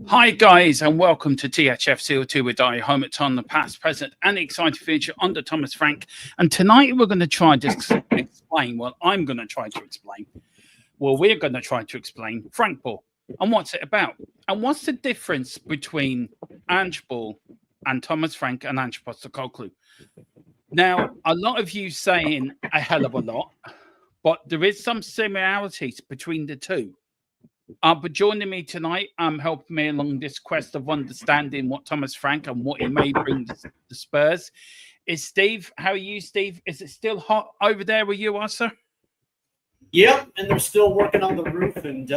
Hi guys, and welcome to THF CO2 with I, home at Ton, the past, present, and exciting future under Thomas Frank. And tonight we're going to try to explain. Well, I'm going to try to explain. Well, we're going to try to explain Frank Ball and what's it about, and what's the difference between Ange Ball and Thomas Frank and Ange Postecoglou. Now, a lot of you saying a hell of a lot, but there is some similarities between the two. But joining me tonight, helping me along this quest of understanding what Thomas Frank and what he may bring to the Spurs is Steve. How are you, Steve? Is it still hot over there where you are, sir? Yep, and they're still working on the roof, and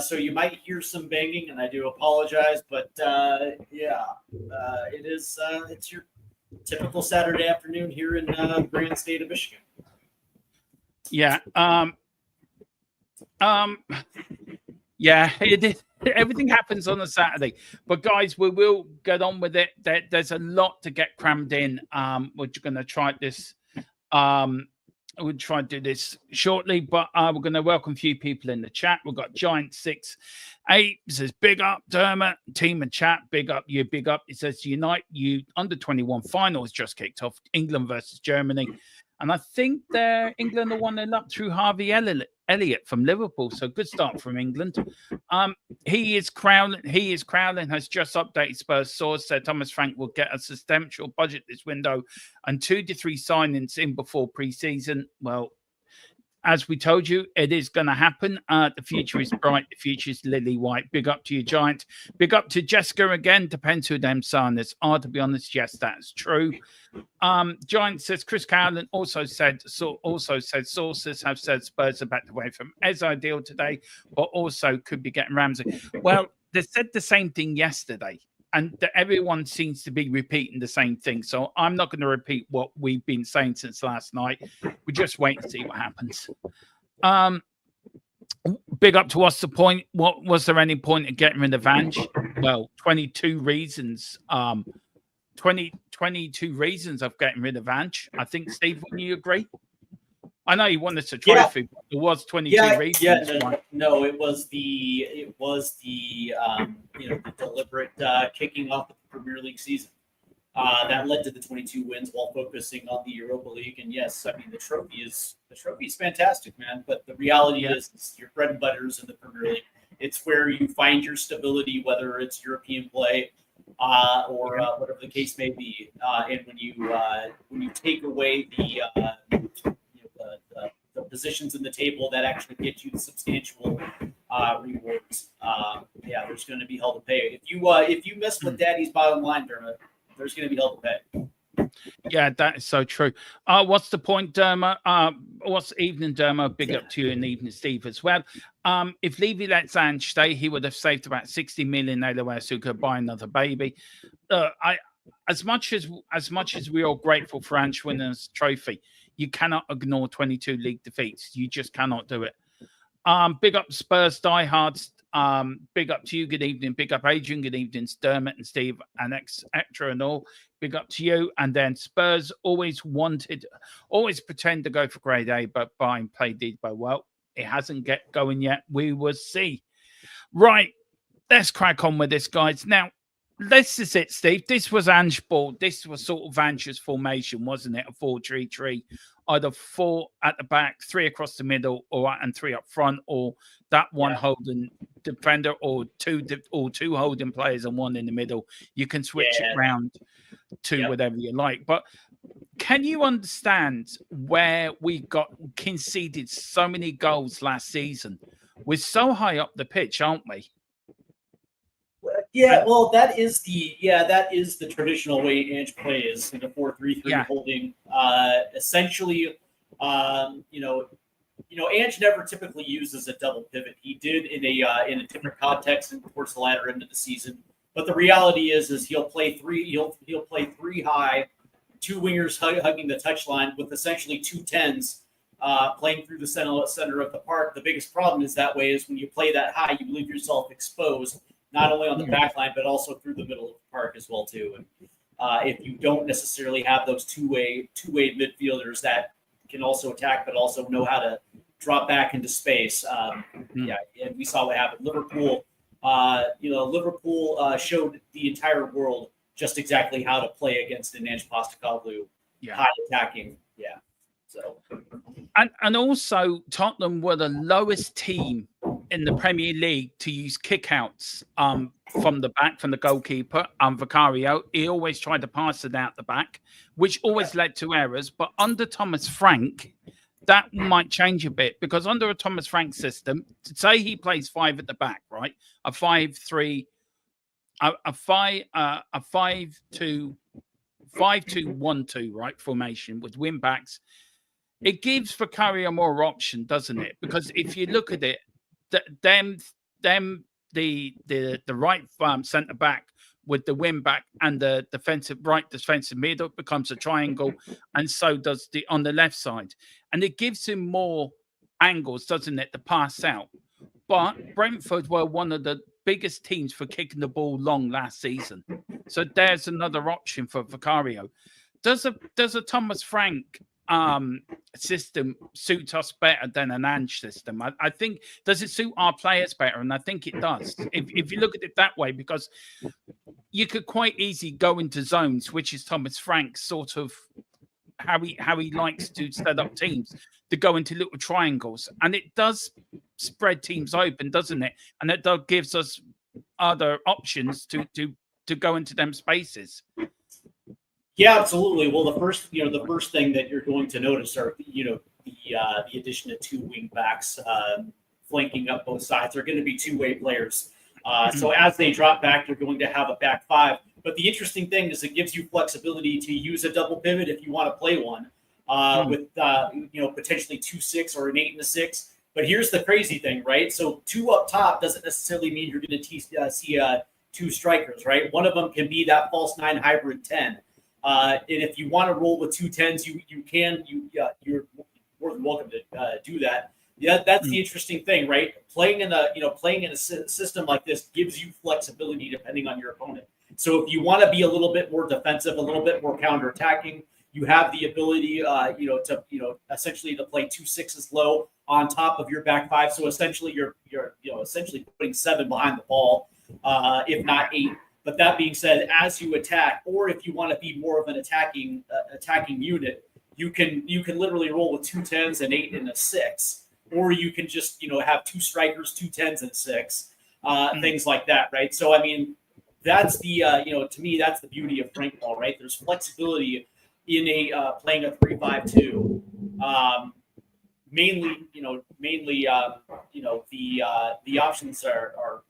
so you might hear some banging, and I do apologize, but it is. It's your typical Saturday afternoon here in the grand state of Michigan. Yeah. Yeah, it is. Everything happens on a Saturday. But guys, we will get on with it. There's a lot to get crammed in. We're going to try this. We'll try to do this shortly, but we're going to welcome a few people in the chat. We've got Giant68 says, big up, Dermot. Team and chat, big up you, big up. It says, Unite you under 21 finals just kicked off. England versus Germany. And I think England are 1-0 up through Harvey Elliott from Liverpool. So good start from England. He is crowning, has just updated Spurs source, said Thomas Frank will get a substantial budget this window and 2 to 3 signings in before pre-season. Well, as we told you, it is going to happen. The future is bright. The future is lily white. Big up to you, Giant. Big up to Jessica again. Depends who them signers are, to be honest. Yes, that's true. Giant says Chris Cowland also said sources have said Spurs are backed away from as ideal today, but also could be getting Ramsey. Well, they said the same thing yesterday. And everyone seems to be repeating the same thing. So I'm not going to repeat what we've been saying since last night. We just wait and see what happens. Big up to what's the point? What was there any point in getting rid of Ange? Well, 22 reasons. 22 reasons of getting rid of Ange. I think, Steve, wouldn't you agree? I know you won us a trophy, but there was 22 reasons. No, it was the the deliberate kicking off the Premier League season that led to the 22 wins while focusing on the Europa League. And yes, I mean the trophy is fantastic, man. But the reality is your bread and butter is in the Premier League. It's where you find your stability, whether it's European play or whatever the case may be. And when you take away the positions in the table that actually get you the substantial rewards. There's going to be hell to pay. If you mess with Daddy's bottom line, Dermot, there's going to be hell to pay. Yeah, that is so true. What's the point, Dermot? What's evening, Dermot? Big up to you and evening, Steve, as well. If Levy lets Ange stay, he would have saved about 60 million otherwise who could buy another baby. As much as we're all grateful for Ange winning this trophy, you cannot ignore 22 league defeats. You just cannot do it. Big up Spurs diehards. Big up to you. Good evening. Big up Adrian. Good evening, Dermot and Steve and extra and all. Big up to you. And then Spurs always pretend to go for grade A, but buy and play Debo. Well, it hasn't get going yet. We will see. Right. Let's crack on with this, guys. Now, this is it, Steve. This was Ange Ball. This was sort of Ange's formation, wasn't it? A 4-3-3 either 4 at the back, 3 across the middle, and 3 up front, or that one holding defender, or two holding players and 1 in the middle. You can switch it round to whatever you like. But can you understand where we got conceded so many goals last season? We're so high up the pitch, aren't we? Yeah, well, that is the traditional way Ange plays in a 4-3-3 holding. Essentially, Ange never typically uses a double pivot. He did in a different context and towards the latter end of the season. But the reality is he'll play three. He'll play 3 high, 2 wingers hugging the touchline with essentially 2 10s playing through the center of the park. The biggest problem is that way is when you play that high, you leave yourself exposed, not only on the back line, but also through the middle of the park as well, too. And if you don't necessarily have those two-way midfielders that can also attack, but also know how to drop back into space. And we saw what happened. Liverpool showed the entire world just exactly how to play against an Ange Postecoglou high attacking. Yeah. So, and also Tottenham were the lowest team in the Premier League to use kickouts from the back, from the goalkeeper, Vicario. He always tried to pass it out the back, which always led to errors. But under Thomas Frank, that might change a bit, because under a Thomas Frank system, say he plays 5 at the back, right? A 5-3, a 5-2-1-2, right? Formation with wing backs. It gives Vicario more option, doesn't it? Because if you look at it, the right centre back with the wing back and the defensive middle becomes a triangle, and so does on the left side, and it gives him more angles, doesn't it, to pass out. But Brentford were one of the biggest teams for kicking the ball long last season, so there's another option for Vicario. Does a Thomas Frank system suit us better than an Ange system? I think, does it suit our players better? And I think it does, if you look at it that way, because you could quite easily go into zones, which is Thomas Frank's sort of how he likes to set up teams, to go into little triangles, and it does spread teams open, doesn't it? And it gives us other options to go into them spaces. Yeah, absolutely. Well, the first thing that you're going to notice are the addition of 2 wing backs flanking up both sides. They're going to be two-way players. So as they drop back, they're going to have a back 5. But the interesting thing is it gives you flexibility to use a double pivot if you want to play one with potentially 2-6 or an 8 and a 6. But here's the crazy thing, right? So 2 up top doesn't necessarily mean you're going to see 2 strikers, right? One of them can be that false 9 hybrid 10. And if you want to roll with 2 10s, you can. You're more than welcome to do that. Yeah, that's the interesting thing, right? Playing in a system like this gives you flexibility depending on your opponent. So if you want to be a little bit more defensive, a little bit more counterattacking, you have the ability, essentially to play 2 6s low on top of your back 5. So essentially, you're essentially putting 7 behind the ball, if not 8. But that being said, as you attack, or if you want to be more of an attacking unit, you can literally roll with 2 10s and 8 and a 6, or you can just have 2 strikers, 2 10s and 6, things like that, right? So I mean, that's the to me that's the beauty of Frank ball, right? There's flexibility in playing a 3-5-2. Mainly the options are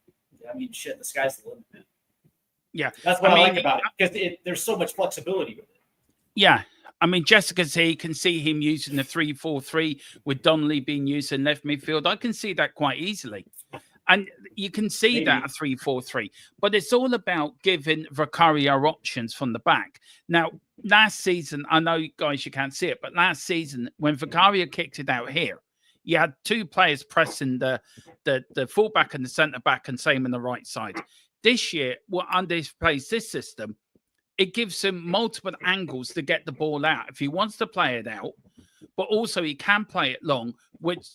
I mean, shit, the sky's the limit, man. Yeah, that's what I like about it, because there's so much flexibility with it. Yeah, I mean, Jessica's here. You can see him using the 3-4-3 with Donnelly being used in left midfield. I can see that quite easily, and you can see that a 3-4-3. But it's all about giving Vicario options from the back. Now, last season, I know guys you can't see it, but last season when Vicario kicked it out here, you had 2 players pressing the fullback and the centre back, and same on the right side. This year, under plays this system, it gives him multiple angles to get the ball out if he wants to play it out, but also he can play it long, which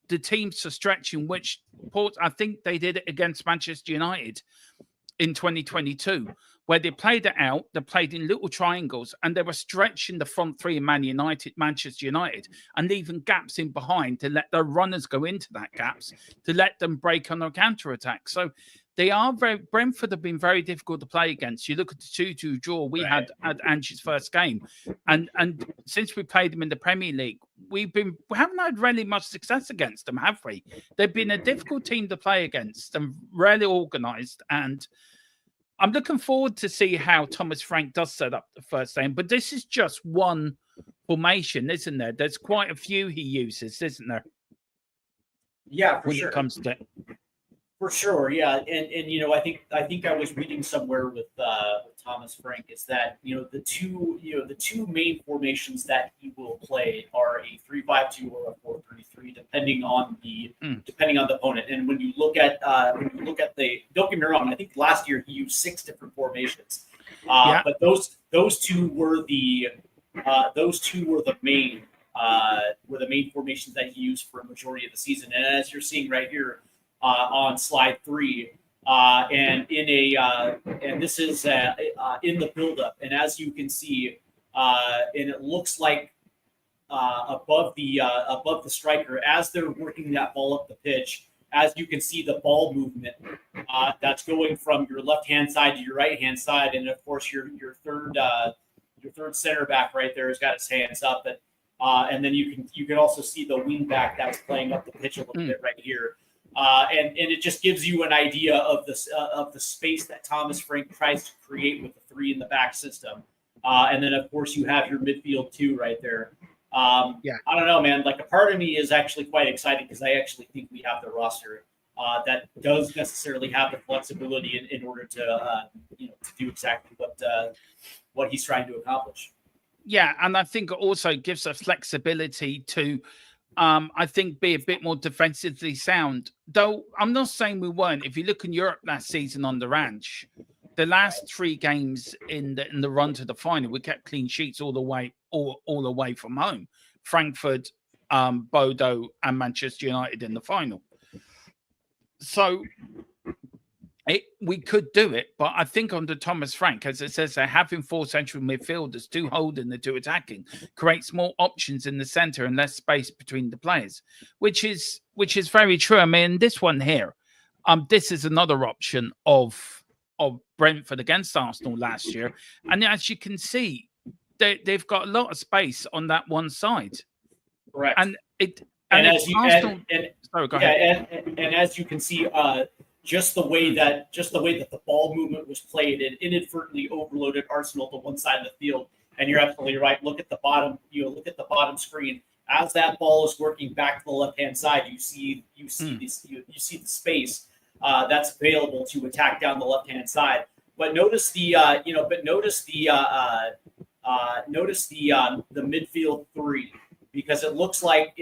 the teams are stretching, which I think they did it against Manchester United. in 2022, where they played it out, they played in little triangles, and they were stretching the front three of Manchester United, and leaving gaps in behind to let their runners go into that gaps, to let them break on a counter-attack. So Brentford have been very difficult to play against. You look at the 2-2 draw we had at Ange's first game, and since we played them in the Premier League, we haven't had really much success against them, have we? They've been a difficult team to play against and rarely organised. And I'm looking forward to see how Thomas Frank does set up the first game. But this is just one formation, isn't there? There's quite a few he uses, isn't there? Yeah, for when sure. it comes to it. For sure, yeah, and you know, I think I was reading somewhere with Thomas Frank is that the two main formations that he will play are a 3-5-2 or a 4-3-3, depending on the opponent. And when you look at the, don't get me wrong, I think last year he used 6 different formations, but those two were the main formations that he used for a majority of the season. And as you're seeing right here. On slide 3, and this is in the buildup, and as you can see, and it looks like above the striker as they're working that ball up the pitch. As you can see, the ball movement that's going from your left hand side to your right hand side, and of course your third center back right there has got his hands up, and then you can also see the wing back that's playing up the pitch a little bit right here. And it just gives you an idea of the space that Thomas Frank tries to create with the 3 in the back system. And then, of course, you have your midfield too right there. I don't know, man. Like, a part of me is actually quite excited because I actually think we have the roster that does necessarily have the flexibility in order to do exactly what he's trying to accomplish. Yeah, and I think it also gives us flexibility to I think be a bit more defensively sound. Though I'm not saying we weren't. If you look in Europe last season under Ange, the last 3 games in the run to the final, we kept clean sheets all the way from home. Frankfurt, Bodo, and Manchester United in the final. So we could do it, but I think under Thomas Frank, as it says, they're having 4 central midfielders, 2 holding, the 2 attacking, creates more options in the centre and less space between the players, which is very true. I mean, this one here, this is another option of Brentford against Arsenal last year, and as you can see, they've got a lot of space on that one side. Correct. And as you can see. Just the way that the ball movement was played, it inadvertently overloaded Arsenal to one side of the field. And you're absolutely right. Look at the bottom. Look at the bottom screen. As that ball is working back to the left hand side, you see the space that's available to attack down the left hand side. But notice the midfield 3, because it looks like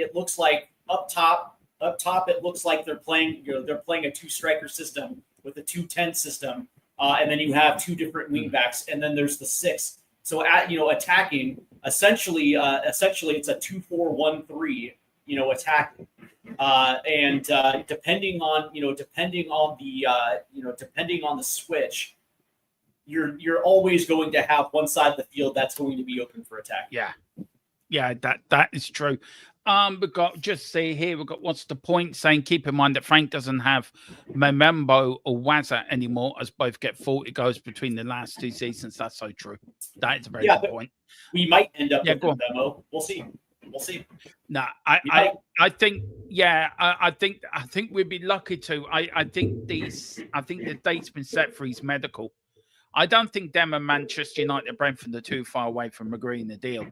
up top. Up top, it looks like they're playing a 2 striker system with a 2-10 system, and then you have 2 different wing backs, and then there's the 6. So attacking essentially it's a 2-4-1-3 attacking, and depending on the switch, you're always going to have one side of the field that's going to be open for attack. Yeah, that is true. We've got, just see here, we've got what's the point saying, keep in mind that Frank doesn't have Memembo or Waza anymore, as both get 40 goals between the last 2 seasons. That's so true. That is a very good point. We might end up with a demo. We'll see. No, I think I think we'd be lucky to. I think the date's been set for his medical. I don't think them and Manchester United, Brentford are too far away from agreeing the deal.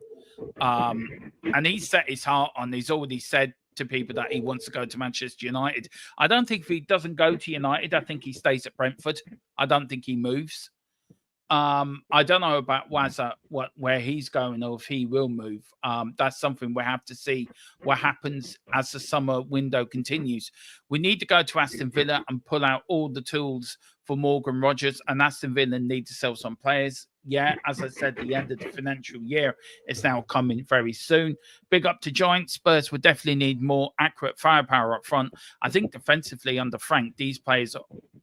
And he's set his heart on. He's already said to people that he wants to go to Manchester United. I don't think if he doesn't go to United, I think he stays at Brentford. I don't think he moves. I don't know about Waza, where he's going or if he will move. That's something we'll have to see what happens as the summer window continues. We need to go to Aston Villa and pull out all the tools for Morgan Rogers, and Aston Villa need to sell some players. Yeah, as I said, the end of the financial year is now coming very soon. Big up to Giants. Spurs will definitely need more accurate firepower up front. I think defensively under Frank, these players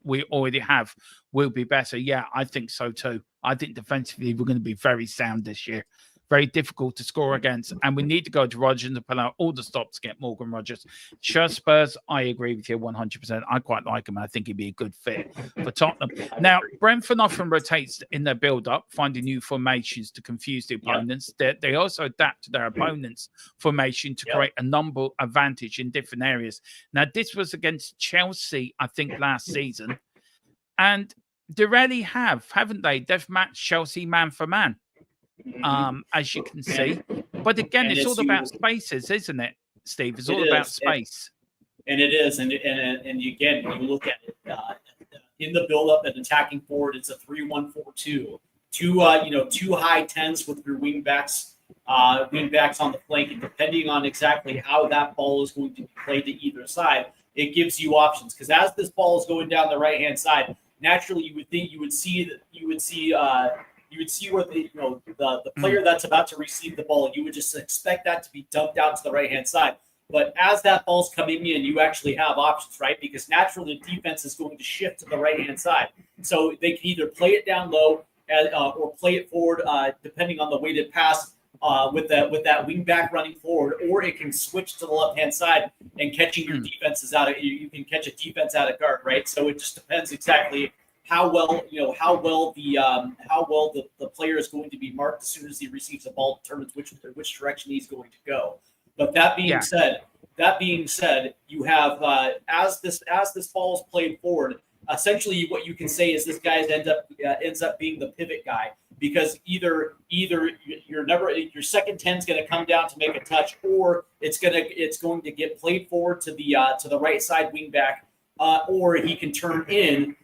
we already have will be better. Yeah, I think so too. I think defensively we're going to be very sound this year. Very difficult to score against, and we need to go to Rodgers and pull out all the stops to get Morgan Rogers. Sure, Spurs, I agree with you 100%. I quite like him. I think he'd be a good fit for Tottenham. Now, Brentford often rotates in their build-up, finding new formations to confuse the opponents. They also adapt to their opponent's formation to create a number advantage in different areas. Now, this was against Chelsea, I think, last season, and they really have, haven't they? They've matched Chelsea man for man. As you can see, but again, it's all about spaces, isn't it, Steve? It's all about space, and it is. And again, when you look at it in the build-up and attacking forward, it's a 3-1-4-2. Two high tens with your wingbacks on the flank, and depending on exactly how that ball is going to be played to either side, it gives you options. Because as this ball is going down the right-hand side, naturally, you would see where the player that's about to receive the ball, you would just expect that to be dumped out to the right-hand side. But as that ball's coming in, you actually have options, right? Because naturally the defense is going to shift to the right-hand side. So they can either play it down low or play it forward, depending on the weighted pass with that wing back running forward, or it can switch to the left-hand side and catching your defenses out of, you can catch a defense out of guard, right? So it just depends exactly how well the player is going to be marked as soon as he receives the ball, determines which direction he's going to go. But that being said, you have as this ball is played forward, essentially what you can say is this guy ends up being the pivot guy, because either your second 10 is going to come down to make a touch, or it's going to get played forward to the right side wing back, or he can turn in.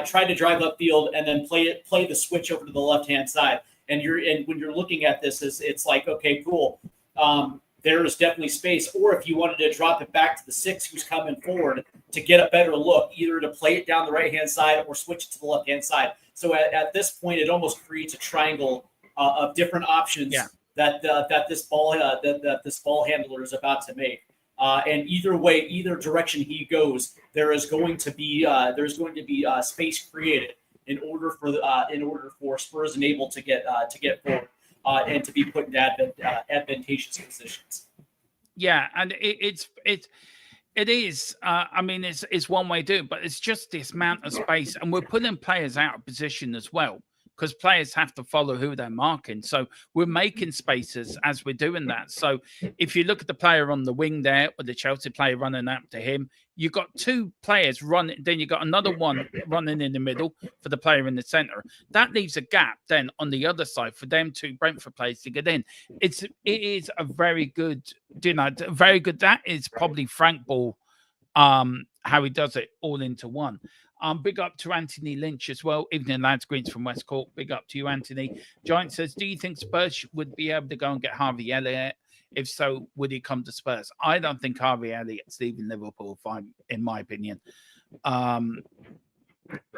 Try to drive upfield and then play the switch over to the left-hand side. And when you're looking at this, it's like, okay, cool. There is definitely space. Or if you wanted to drop it back to the 6 who's coming forward to get a better look, either to play it down the right-hand side or switch it to the left-hand side. So at this point, it almost creates a triangle of different options that this ball handler is about to make. And either way, either direction he goes, there's going to be space created in order for Spurs and able to get forward and to be put in advantageous positions. Yeah, and it is. I mean, it's one way to do it, but it's just this amount of space, and we're putting players out of position as well, because players have to follow who they're marking. So we're making spaces as we're doing that. So if you look at the player on the wing there, or the Chelsea player running up to him, you've got two players running. Then you've got another one running in the middle for the player in the center. That leaves a gap then on the other side for them two Brentford players to get in. It is a very good, very good. That is probably Frank Ball, how he does it all into one. Big up to Anthony Lynch as well. Evening, lads. Greens from West Cork. Big up to you, Anthony. Giant says, do you think Spurs would be able to go and get Harvey Elliott? If so, would he come to Spurs? I don't think Harvey Elliott's leaving Liverpool, fine, in my opinion.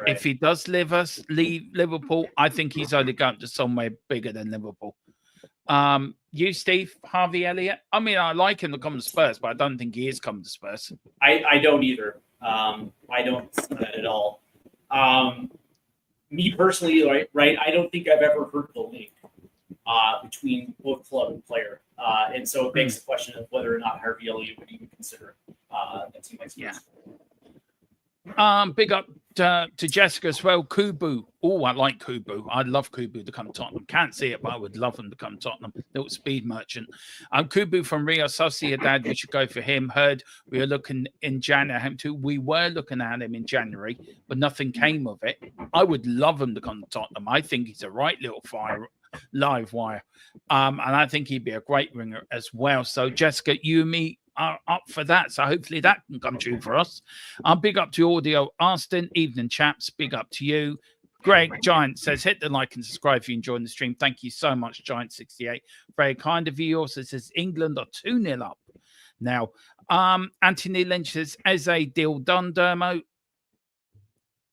If he does leave Liverpool, I think he's only going to somewhere bigger than Liverpool. You, Steve, Harvey Elliott? I mean, I like him to come to Spurs, but I don't think he is coming to Spurs. I don't either. I don't see that at all. Me personally, right? I don't think I've ever heard the link between both club and player, and so it begs the question of whether or not Harvey Elliott would even consider a team like Spurs. Yeah. Big up to Jessica as well. Kubu. Oh, I like Kubu. I'd love Kubu to come to Tottenham. Can't see it, but I would love him to come to Tottenham. Little speed merchant. Kubu from Rio Sociedad. We should go for him. Heard we were looking in January. We were looking at him in January, but nothing came of it. I would love him to come to Tottenham. I think he's a right little live wire. And I think he'd be a great ringer as well. So, Jessica, you and me are up for that, so hopefully that can come true for us. Big up to Audio Austin. Evening, chaps. Big up to you. Greg Giant says, hit the like and subscribe if you enjoyed the stream. Thank you so much, Giant68. Very kind of you. He also says England are 2-0 up now. Anthony Lynch says, as a deal done, Dermo.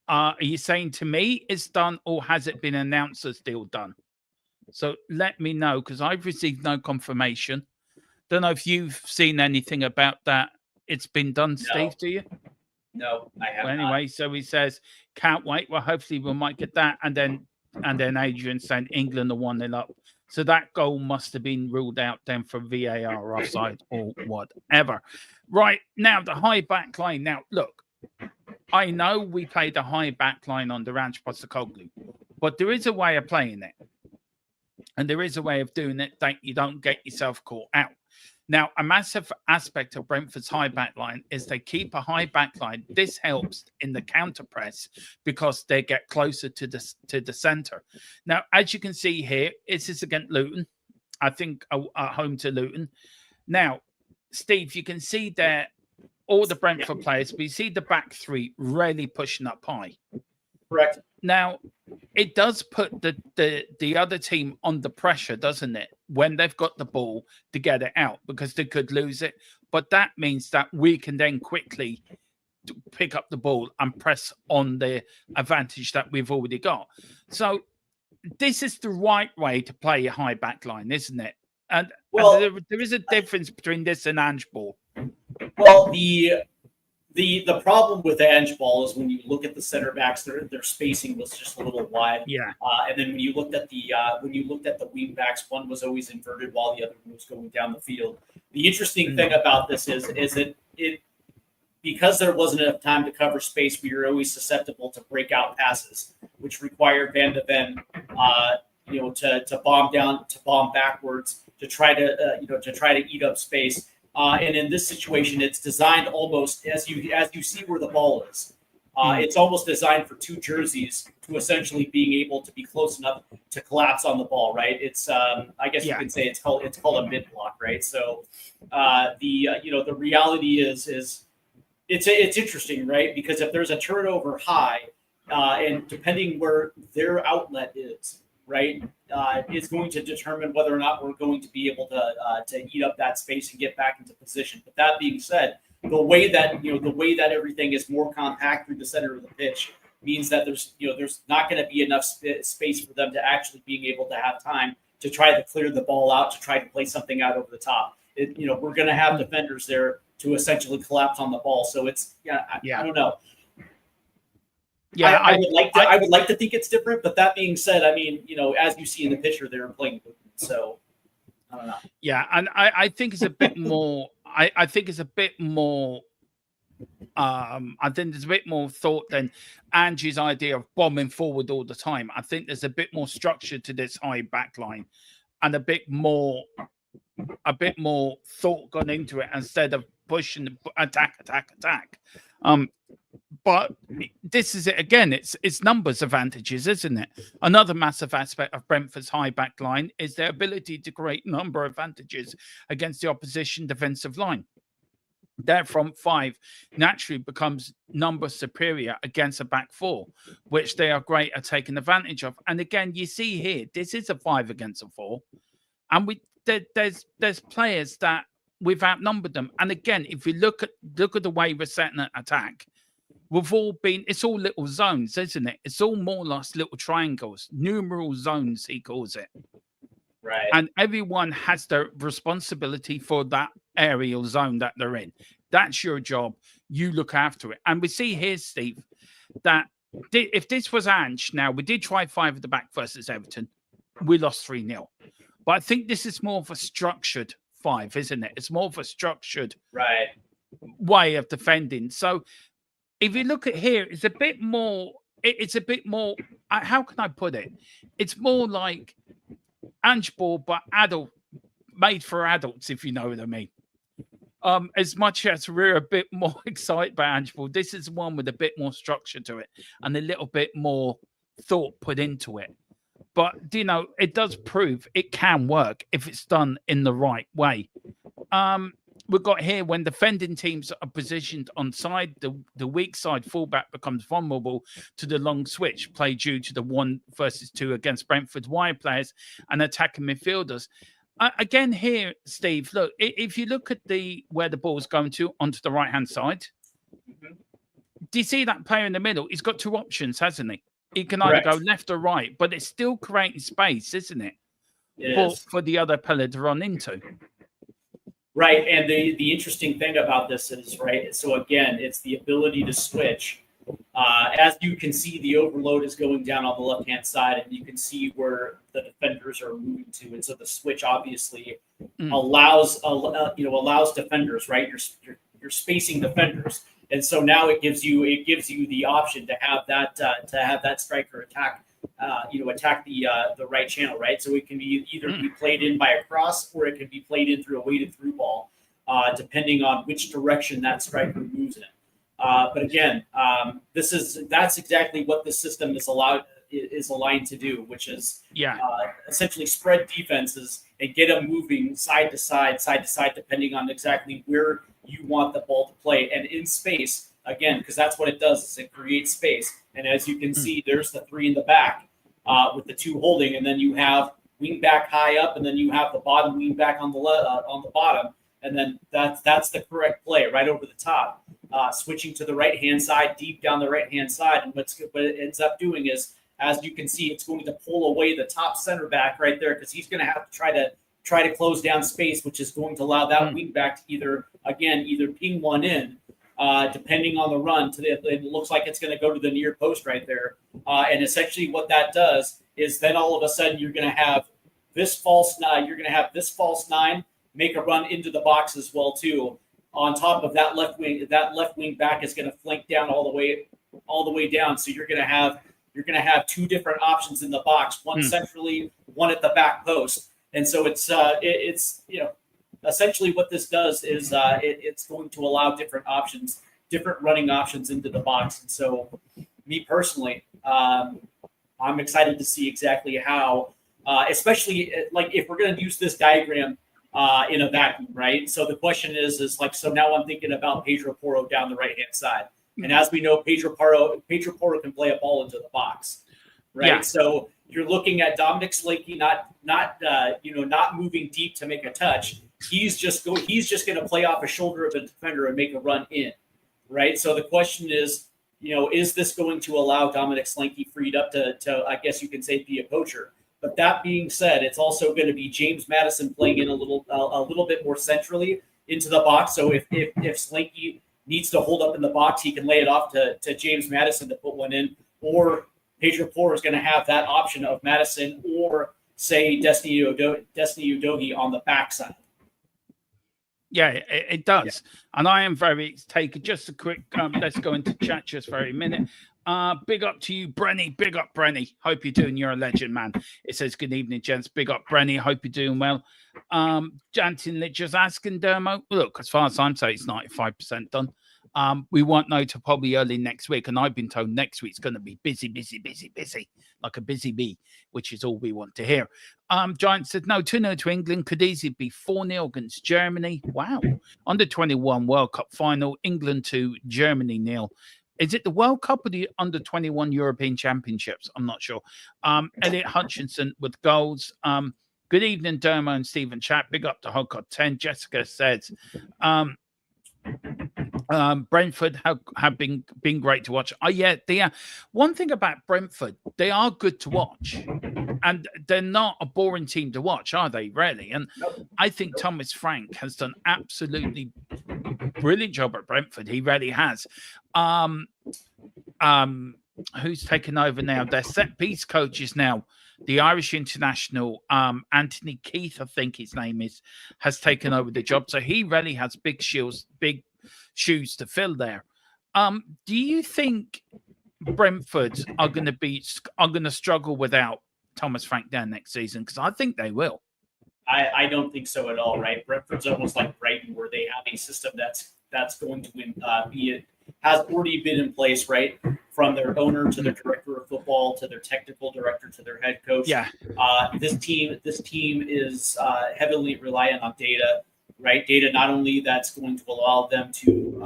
Are you saying to me it's done, or has it been announced as still done? So let me know, because I've received no confirmation. Don't know if you've seen anything about that. It's been done, Steve, do you? No, I have Well, anyway, so he says, can't wait. Well, hopefully we might get that. And then Adrian saying England are 1-0 up. So that goal must have been ruled out then for VAR offside or whatever. Right, now the high back line. Now, look, I know we played a high back line under Ange Postecoglou, but there is a way of playing it. And there is a way of doing it that you don't get yourself caught out. Now, a massive aspect of Brentford's high back line is they keep a high back line. This helps in the counter press because they get closer to the centre. Now, as you can see here, this is against Luton. I think at home to Luton. Now, Steve, you can see there all the Brentford players, but you see the back three really pushing up high. Correct. Now, it does put the other team under pressure, doesn't it, when they've got the ball to get it out, because they could lose it. But that means that we can then quickly pick up the ball and press on the advantage that we've already got. So this is the right way to play a high back line, isn't it? And there is a difference between this and Ange ball. Well, the problem with the Ange ball is when you look at the center backs, their spacing was just a little wide. Yeah. And then when you looked at the wing backs, one was always inverted while the other was going down the field. The interesting thing about this is that it because there wasn't enough time to cover space, we were always susceptible to breakout passes, which required Van de Ven, to bomb backwards, to try to eat up space. And in this situation, it's designed almost as you see where the ball is. It's almost designed for two jerseys to essentially being able to be close enough to collapse on the ball, right? It's I guess you can say it's called a mid block, right? So the reality is it's interesting, right? Because if there's a turnover high, and depending where their outlet is, right, is going to determine whether or not we're going to be able to eat up that space and get back into position. But that being said, the way that everything is more compact through the center of the pitch means that there's not going to be enough space for them to actually being able to have time to try to clear the ball out, to try to play something out over the top. We're going to have defenders there to essentially collapse on the ball. So it's I don't know. Yeah, I would like to think it's different, but that being said, I mean, as you see in the picture, they're playing movement, so I don't know. Yeah, and I think it's a bit more. I think it's a bit more. I think there's a bit more thought than Angie's idea of bombing forward all the time. I think there's a bit more structure to this high back line, and a bit more thought gone into it instead of pushing attack. But this is it again. It's numbers advantages, isn't it? Another massive aspect of Brentford's high back line is their ability to create number advantages against the opposition defensive line. Their front five naturally becomes number superior against a back four, which they are great at taking advantage of. And again, you see here, this is a 5 against a 4, and there's players that we've outnumbered them. And again, if you look at the way we're setting an attack. It's all little zones, isn't it? It's all more or less little triangles, numeral zones, he calls it. Right. And everyone has the responsibility for that aerial zone that they're in. That's your job. You look after it. And we see here, Steve, that if this was Ange, now we did try 5 at the back versus Everton. We lost 3-0. But I think this is more of a structured 5, isn't it? It's more of a structured way of defending. So if you look at here, it's a bit more. How can I put it? It's more like Ange ball, but made for adults, if you know what I mean. As much as we're a bit more excited by Ange ball, this is one with a bit more structure to it and a little bit more thought put into it. But it does prove it can work if it's done in the right way. We've got here when defending teams are positioned on side, the weak side fullback becomes vulnerable to the long switch play due to the 1 versus 2 against Brentford's wide players and attacking midfielders. Again here, Steve, look, if you look at where the ball's going to onto the right-hand side, do you see that player in the middle? He's got two options, hasn't he? He can either go left or right, but it's still creating space, isn't it? For the other player to run into. Right, and the interesting thing about this is, right, so again, it's the ability to switch. As you can see, the overload is going down on the left-hand side, and you can see where the defenders are moving to. And so the switch obviously allows defenders, right? You're spacing defenders, and so now it gives you the option to have that striker attack. Attack the right channel, right? So it can be either be played in by a cross, or it can be played in through a weighted through ball, depending on which direction that striker moves in. But again, that's exactly what the system is aligned to do, which is essentially spread defenses and get them moving side to side, depending on exactly where you want the ball to play, and in space. Again, because that's what it does, is it creates space. And as you can see, there's the three in the back with the two holding, and then you have wing back high up, and then you have the bottom wing back on the bottom, and then that's the correct play right over the top. Switching to the right-hand side, deep down the right-hand side, and what it ends up doing is, as you can see, it's going to pull away the top center back right there, because he's going to have to try to close down space, which is going to allow that wing back to either ping one in, depending on the run. It looks like it's going to go to the near post right there, and essentially what that does is then all of a sudden you're going to have this false nine make a run into the box as well too. On top of that left wing back is going to flank down all the way down. So you're going to have two different options in the box, one centrally, one at the back post. And so it's essentially what this does is it's going to allow different running options into the box. And so me personally, I'm excited to see exactly how, especially like if we're going to use this diagram in a vacuum, right? So the question is like, so now I'm thinking about Pedro Porro down the right-hand side. And as we know, Pedro Porro can play a ball into the box, right? Yeah. So you're looking at Dominic Slanky not moving deep to make a touch. He's just going to play off a shoulder of a defender and make a run in, right? So the question is, is this going to allow Dominic Slanky freed up to I guess you can say, be a poacher? But that being said, it's also going to be James Madison playing in a little bit more centrally into the box. So if Slanky needs to hold up in the box, he can lay it off to James Madison to put one in, or Pedro Porro is going to have that option of Madison or say Destiny Udogie on the backside. Yeah, it does. Yeah. And I am very taken. Just a quick, let's go into chat just for a minute. Big up to you, Brenny. Big up, Brenny. Hope you're doing. You're a legend, man. It says, good evening, gents. Big up, Brenny. Hope you're doing well. Jantin just asking, Dermo. Look, as far as I'm saying, it's 95% done. We won't know till probably early next week. And I've been told next week's going to be busy, like a busy bee, which is all we want to hear. Giant said, no, 2-0 to England. Could easily be 4-0 against Germany. Wow. Under 21 World Cup final, England 2, Germany 0. Is it the World Cup or the under 21 European Championships? I'm not sure. Elliot Hutchinson with goals. Good evening, Dermo and Stephen Chat. Big up to Hogcott 10. Jessica says, Brentford have been great to watch. Yeah, they are. One thing about Brentford, they are good to watch, and they're not a boring team to watch, are they? Really? And I think Thomas Frank has done absolutely brilliant job at Brentford. He really has. Who's taken over now? Their set piece coach is now the Irish international, Anthony Keith, I think his name is, has taken over the job. So he really has big shoes to fill there. Do you think Brentford are going to struggle without Thomas Frank down next season? Because I think they will. I don't think so at all, right? Brentford's almost like Brighton, where they have a system that's going to has already been in place, right? From their owner to their director of football to their technical director to their head coach. Yeah. This team is heavily reliant on data, right? Data not only that's going to allow them to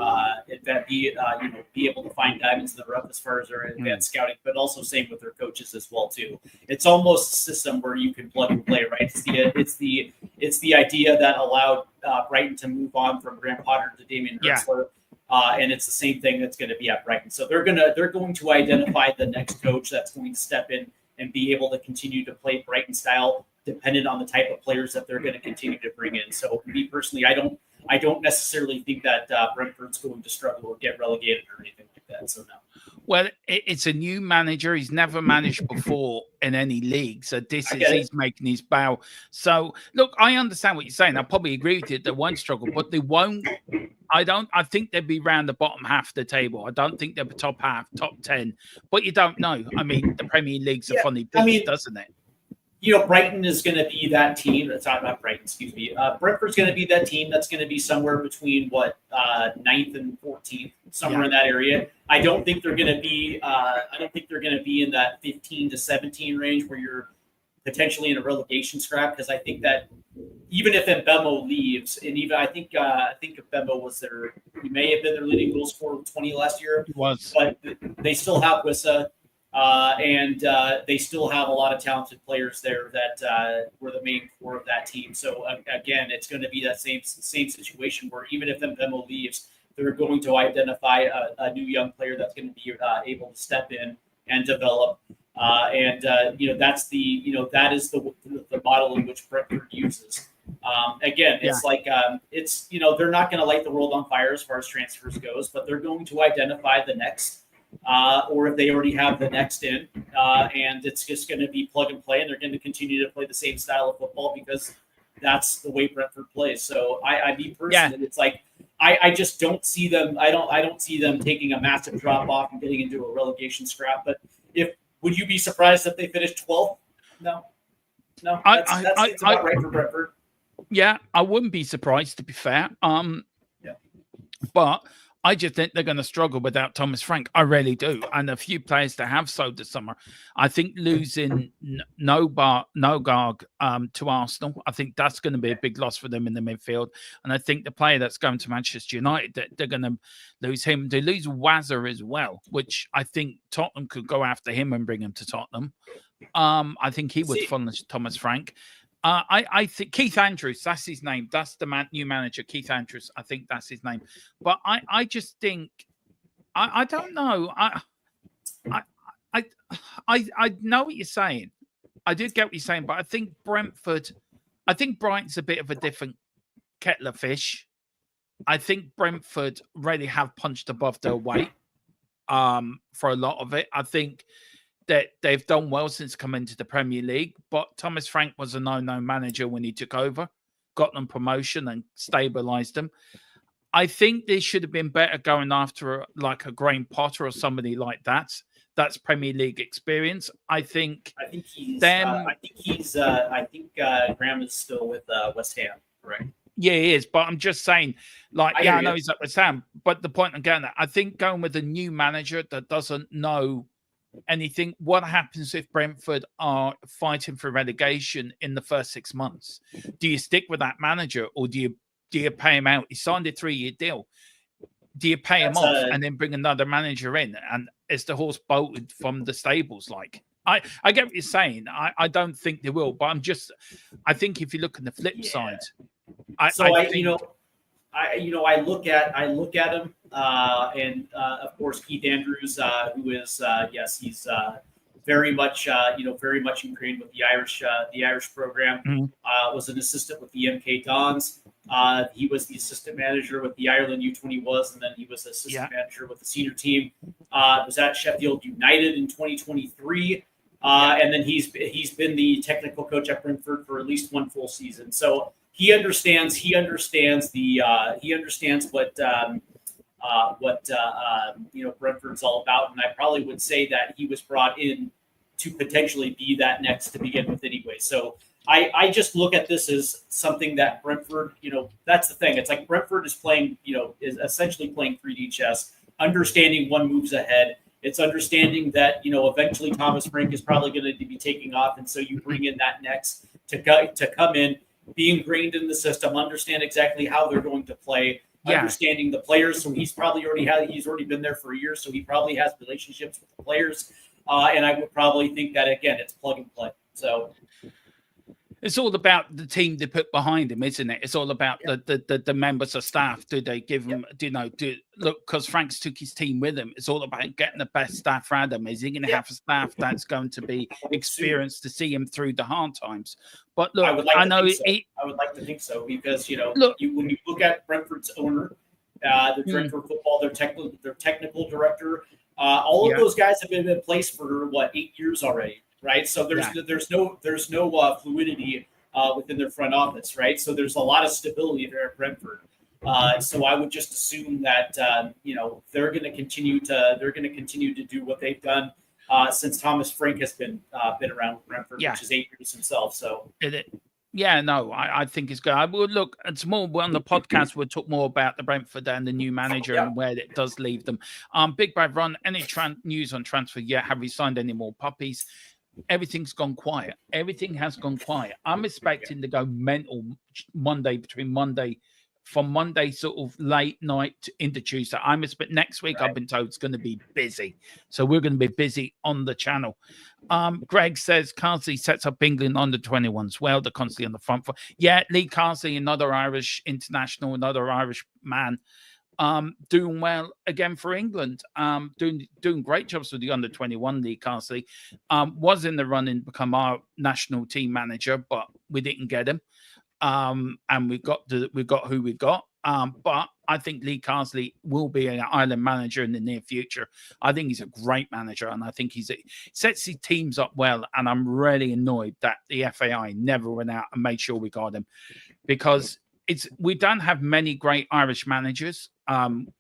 be able to find diamonds in the rough as far as their advanced scouting, but also same with their coaches as well too. It's almost a system where you can plug and play, right? It's the idea that allowed Brighton to move on from Graham Potter to Damien Hertzler. And it's the same thing that's going to be at Brighton. So they're going to identify the next coach that's going to step in and be able to continue to play Brighton style, dependent on the type of players that they're going to continue to bring in. So me personally, I don't necessarily think that Brentford's going to struggle or get relegated or anything like that. So no. Well, it's a new manager. He's never managed before in any league. So he's making his bow. So look, I understand what you're saying. I probably agree with you. They won't struggle, but they won't. I think they'd be around the bottom half of the table. I don't think they're the top half, top 10. But you don't know. I mean, the Premier League's a funny beast, doesn't it? Brighton is going to be that team. That's not Brighton, excuse me. Brentford's going to be that team that's going to be somewhere between 9th and 14th, somewhere in that area. I don't think they're going to be. I don't think they're going to be in that 15 to 17 range where you're potentially in a relegation scrap. Because I think that even if Mbemo leaves, and even I think Mbemo was he may have been their leading goal scorer with 20 last year. He was, but they still have Wissa. And they still have a lot of talented players there that were the main core of that team. So again, it's going to be that same situation where even if Mbemo leaves, they're going to identify a new young player that's going to be able to step in and develop. That's that is the model in which Brentford uses. Again, it's they're not going to light the world on fire as far as transfers goes, but they're going to identify the next. Or if they already have the next in, and it's just going to be plug and play, and they're going to continue to play the same style of football because that's the way Brentford plays. So it's like I just don't see them. I don't see them taking a massive drop off and getting into a relegation scrap. But would you be surprised if they finished 12th? No. It's about right for Brentford. Yeah, I wouldn't be surprised, to be fair. But I just think they're going to struggle without Thomas Frank. I really do. And a few players that have sold this summer. I think losing Nogard to Arsenal, I think that's going to be a big loss for them in the midfield. And I think the player that's going to Manchester United, they're going to lose him. They lose Wazza as well, which I think Tottenham could go after him and bring him to Tottenham. I think he would follow Thomas Frank. I think Keith Andrews, that's his name. That's the new manager, Keith Andrews. I think that's his name. But I just think, I don't know. I know what you're saying. I do get what you're saying, but I think Brighton's a bit of a different kettle of fish. I think Brentford really have punched above their weight for a lot of it. I think that they've done well since coming into the Premier League, but Thomas Frank was a no-no manager when he took over, got them promotion and stabilised them. I think they should have been better going after a Graham Potter or somebody like that. That's Premier League experience. I think Graham is still with West Ham, correct? Yeah, he is. But I'm just saying, I know he's at West Ham. But the point I'm getting at, I think going with a new manager that doesn't know anything. What happens if Brentford are fighting for relegation in the first 6 months? Do you stick with that manager or do you pay him out? He signed a 3-year deal. Do you pay him off and then bring another manager in? And is the horse bolted from the stables? I get what you're saying. I don't think they will, but I think if you look on the flip side, I look at him, and of course Keith Andrews, who is he's very much ingrained with the Irish program. Mm-hmm. Was an assistant with the MK Dons. He was the assistant manager with the Ireland U20 and then he was assistant manager with the senior team. Was at Sheffield United in 2023. And then he's been the technical coach at Brentford for at least one full season. So he understands what Brentford's all about, and I probably would say that he was brought in to potentially be that next to begin with anyway. So I just look at this as something that Brentford, that's the thing. It's like Brentford is playing, is essentially playing 3D chess, understanding one moves ahead. It's understanding that, eventually Thomas Frank is probably going to be taking off, and so you bring in that next to come in, be ingrained in the system, understand exactly how they're going to play, understanding the players. So he's already been there for a year, so he probably has relationships with the players. And I would probably think that, again, it's plug and play. So It's all about the team they put behind him, isn't it? It's all about the members of staff. Do they give him, look, because Frank's took his team with him. It's all about getting the best staff around him. Is he going to have a staff that's going to be experienced to see him through the hard times? But look, I know I would like to think so because, when you look at Brentford's owner, the director of football, their technical director, all of those guys have been in place for 8 years already. Right, so there's no fluidity within their front office, right? So there's a lot of stability there at Brentford. So I would just assume that they're going to continue to do what they've done since Thomas Frank has been around Brentford, which is 8 years himself. So I think it's good. I will look. It's more on the podcast. We'll talk more about the Brentford and the new manager and where it does leave them. Big Bad Ron, any news on transfer yet? Have we signed any more puppies? Everything's gone quiet. Everything has gone quiet. I'm expecting to go mental from Monday sort of late night into Tuesday. Next week I've been told it's going to be busy. So we're going to be busy on the channel. Greg says Carsley sets up England under 21s. Well, they're constantly on the front foot. Yeah, Lee Carsley, another Irish international, another Irish man. Doing well again for England, doing great jobs with the under 21. Lee Carsley was in the running to become our national team manager, but we didn't get him. And we got who we got. But I think Lee Carsley will be an Ireland manager in the near future. I think he's a great manager, and I think he sets his teams up well. And I'm really annoyed that the FAI never went out and made sure we got him, because we don't have many great Irish managers, in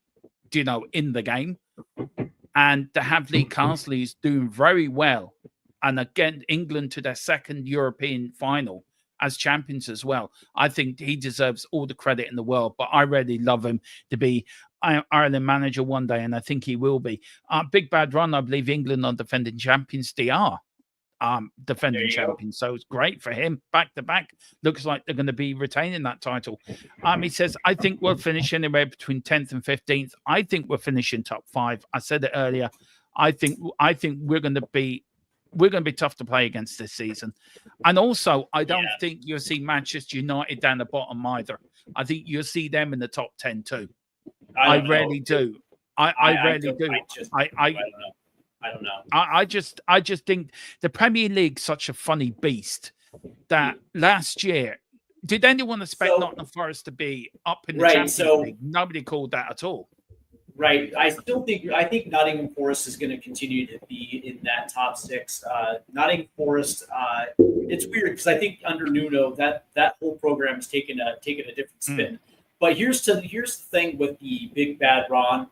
the game. And to have Lee Carsley is doing very well. And again, England to their second European final as champions as well. I think he deserves all the credit in the world, but I really love him to be Ireland manager one day, and I think he will be. Big Bad Run, I believe England are defending champions. They are defending champions, so it's great for him. Back to back, looks like they're going to be retaining that title. He says, I think we'll finish anywhere between 10th and 15th. I think we're finishing top 5. I said it earlier. I think we're going to be tough to play against this season. And also, I don't think you'll see Manchester United down the bottom either. I think you'll see them in the top 10 too. I really do. I really do. I don't know. I just think the Premier League's such a funny beast that last year, did anyone expect Nottingham Forest to be up in the Champions League? Nobody called that at all. Right. I think Nottingham Forest is going to continue to be in that top 6. Nottingham Forest, it's weird because I think under Nuno that whole program has taken a different spin. But here's the thing with the Big Bad Ron.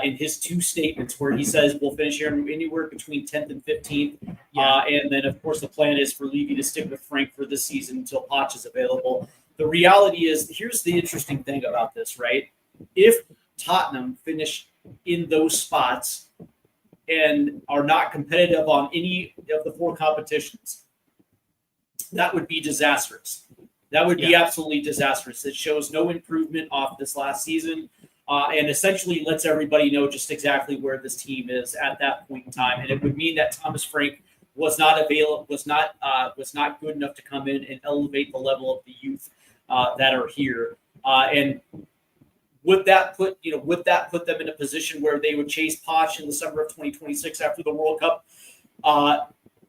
In his 2 statements where he says we'll finish here anywhere between 10th and 15th. And then, of course, the plan is for Levy to stick with Frank for this season until Poch is available. The reality is, here's the interesting thing about this, right? If Tottenham finish in those spots and are not competitive on any of the 4 competitions, that would be disastrous. That would be absolutely disastrous. It shows no improvement off this last season. And essentially lets everybody know just exactly where this team is at that point in time. And it would mean that Thomas Frank was not good enough to come in and elevate the level of the youth that are here. And would that put them in a position where they would chase Poch in the summer of 2026 after the World Cup?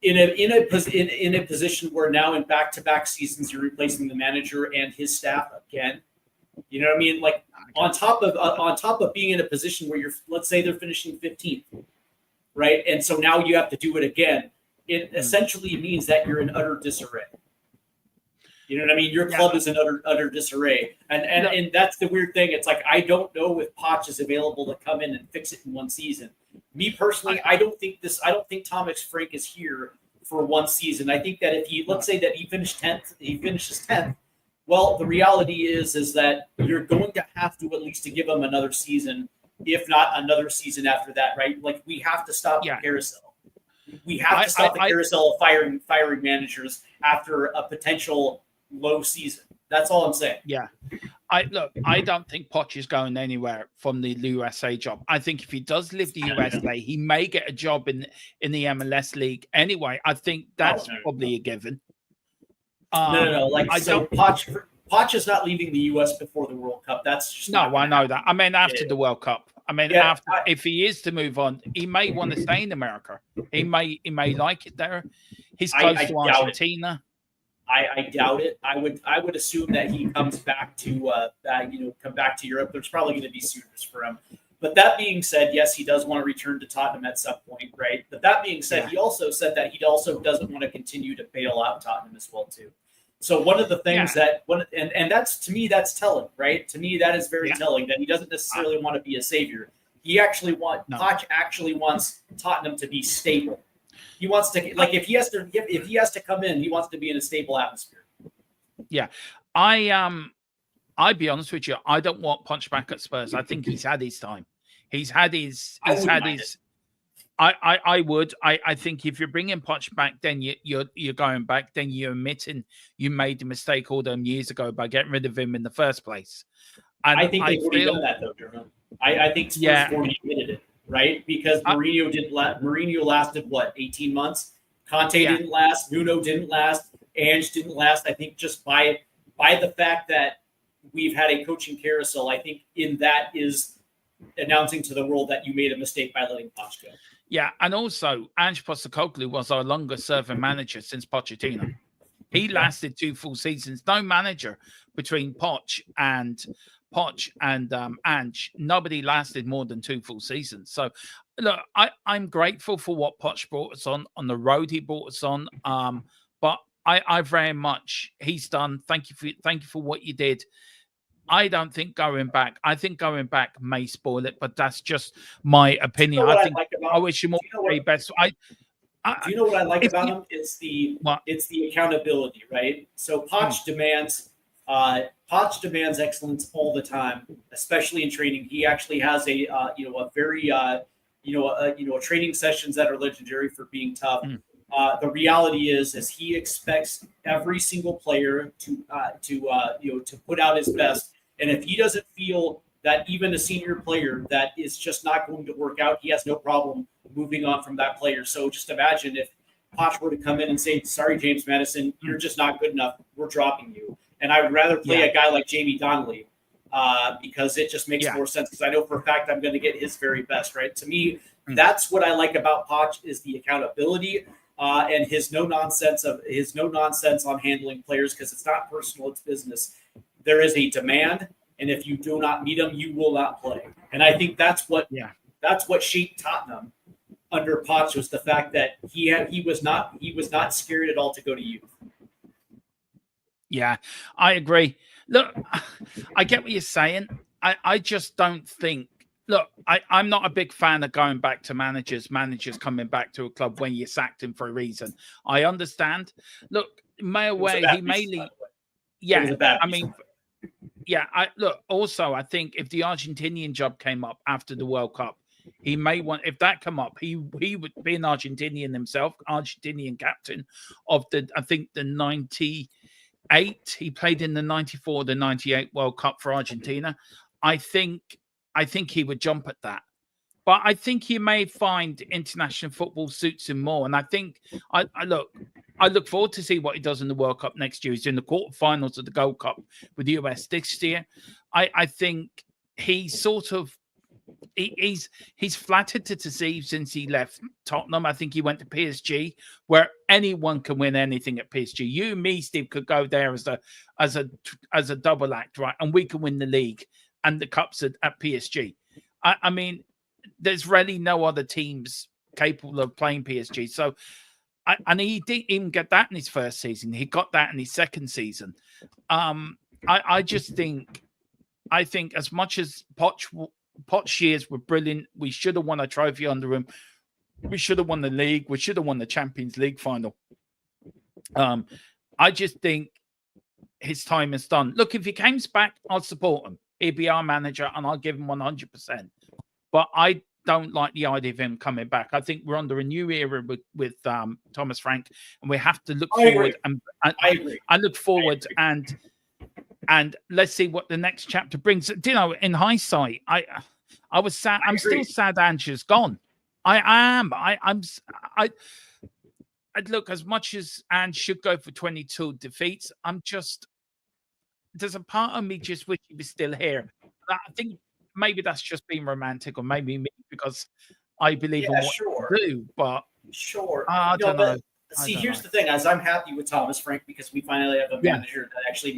In a position where now in back-to-back seasons you're replacing the manager and his staff again. You know what I mean? Like on top of being in a position where let's say they're finishing 15th, right? And so now you have to do it again. It essentially means that you're in utter disarray. You know what I mean? Your club is in utter disarray. And that's the weird thing. It's like, I don't know if Poch is available to come in and fix it in one season. Me personally, I don't think Thomas Frank is here for one season. I think that let's say that he finishes 10th. Well, the reality is that you're going to have to at least to give him another season, if not another season after that, right? Like, we have to stop the carousel. We have to stop the carousel of firing managers after a potential low season. That's all I'm saying. Yeah. I don't think Poch is going anywhere from the USA job. I think if he does leave the USA, he may get a job in the MLS league anyway. I think that's probably a given. No. Like, I so Poch is not leaving the U.S. before the World Cup. That's just no, I know that. I mean, after the World Cup. I mean, if he is to move on, he may want to stay in America. He may like it there. He's close to Argentina. I doubt it. I would assume that he comes back to come back to Europe. There's probably going to be suitors for him. But that being said, yes, he does want to return to Tottenham at some point, right? But that being said, he also said that he also doesn't want to continue to bail out Tottenham as well too. So one of the things and that's, to me, that's telling, right? To me, that is very telling that he doesn't necessarily want to be a savior. He actually Poch actually wants Tottenham to be stable. He wants to, like, if he has to come in, he wants to be in a stable atmosphere. Yeah, I'd be honest with you. I don't want Poch back at Spurs. I think he's had his time. I would. I think if you're bringing Poch back, then you're going back. Then you're admitting you made a mistake all them years ago by getting rid of him in the first place. And I think they've already done that, though, Jerome. I think Spurs already admitted it, right? Because Mourinho didn't last. Mourinho lasted what, 18 months? Conte didn't last. Nuno didn't last. Ange didn't last. I think just by the fact that we've had a coaching carousel, I think in that is announcing to the world that you made a mistake by letting Poch go. Yeah, and also Ange Postecoglou was our longest-serving manager since Pochettino. He lasted 2 full seasons. No manager between Poch and Ange. Nobody lasted more than 2 full seasons. So, look, I'm grateful for what Poch brought us on the road. He brought us on, but I very much he's done. Thank you for what you did. I don't think going back. I think going back may spoil it, but that's just my opinion. I wish him all the very best. Do you know what I like about him? It's the accountability, right? So Poch demands excellence all the time, especially in training. He actually has a training sessions that are legendary for being tough. The reality is he expects every single player to put out his best. And if he doesn't feel that even a senior player that is just not going to work out, he has no problem moving on from that player. So just imagine if Poch were to come in and say, "Sorry, James Madison, you're just not good enough. We're dropping you." And I would rather play a guy like Jamie Donnelly because it just makes more sense. Because I know for a fact I'm going to get his very best. Right? To me, that's what I like about Poch is the accountability. And his no nonsense on handling players, because it's not personal, it's business. There is a demand, and if you do not meet them, you will not play. And I think that's what shaped Tottenham under Poch, was the fact that he was not scared at all to go to youth. Yeah, I agree. Look, I get what you're saying. I just don't think. Look, I'm not a big fan of going back to managers coming back to a club when you sacked him for a reason. I understand. Look, he may leave. Yeah, I mean, also, I think if the Argentinian job came up after the World Cup, he may want, if that come up, he would be an Argentinian himself, Argentinian captain of the 98. He played in the 94, the 98 World Cup for Argentina. I think he would jump at that. But I think he may find international football suits him more. And I think I look forward to see what he does in the World Cup next year. He's in the quarterfinals of the Gold Cup with the US this year. I think he's sort of he's flattered to deceive since he left Tottenham. I think he went to PSG, where anyone can win anything at PSG. You and me, Steve, could go there as a double act, right? And we can win the league and the cups at PSG. I mean, there's really no other teams capable of playing PSG. So, and he didn't even get that in his first season. He got that in his second season. I think as much as Poch years were brilliant, we should have won a trophy under him. We should have won the league. We should have won the Champions League final. I just think his time is done. Look, if he comes back, I'll support him. He'll be our manager, and I'll give him 100%. But I don't like the idea of him coming back. I think we're under a new era with Thomas Frank, and we have to look forward. And I agree. I look forward, and let's see what the next chapter brings. You know, in hindsight, I was sad. I'm still sad Ange's gone. I am. look, as much as Ange should go for 22 defeats, there's a part of me just wish he was still here. I think maybe that's just being romantic, or maybe me because I believe in Yeah, what sure. you do, but Sure. I don't know. See, here's the thing: as I'm happy with Thomas Frank because we finally have a manager that actually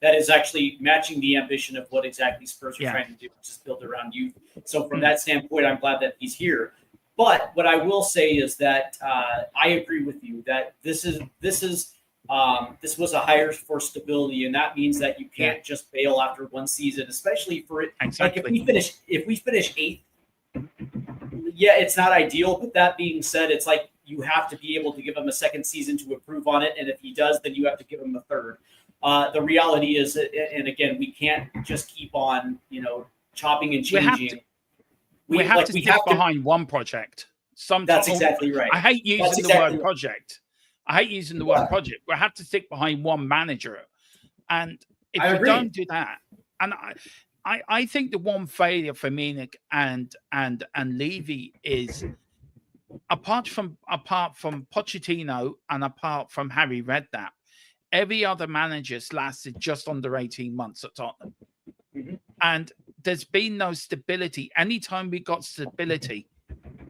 that is actually matching the ambition of what exactly Spurs are trying to do, which is build around youth. So from that standpoint, I'm glad that he's here. But what I will say is that I agree with you that this was a hire for stability, and that means that you can't just bail after one season, especially for it. Exactly. Like if we finish 8th, it's not ideal. But that being said, it's like you have to be able to give him a second season to improve on it, and if he does, then you have to give him a third. The reality is, and again, we can't just keep on, chopping and changing. We have to stick behind one project. That's exactly right. I hate using the word project. I hate using the word project. We have to stick behind one manager, and if we don't do that, and I think the one failure for Munich and Levy is apart from Pochettino and apart from Harry Redknapp, every other manager's lasted just under 18 months at Tottenham. Mm-hmm. And there's been no stability. Anytime we got stability,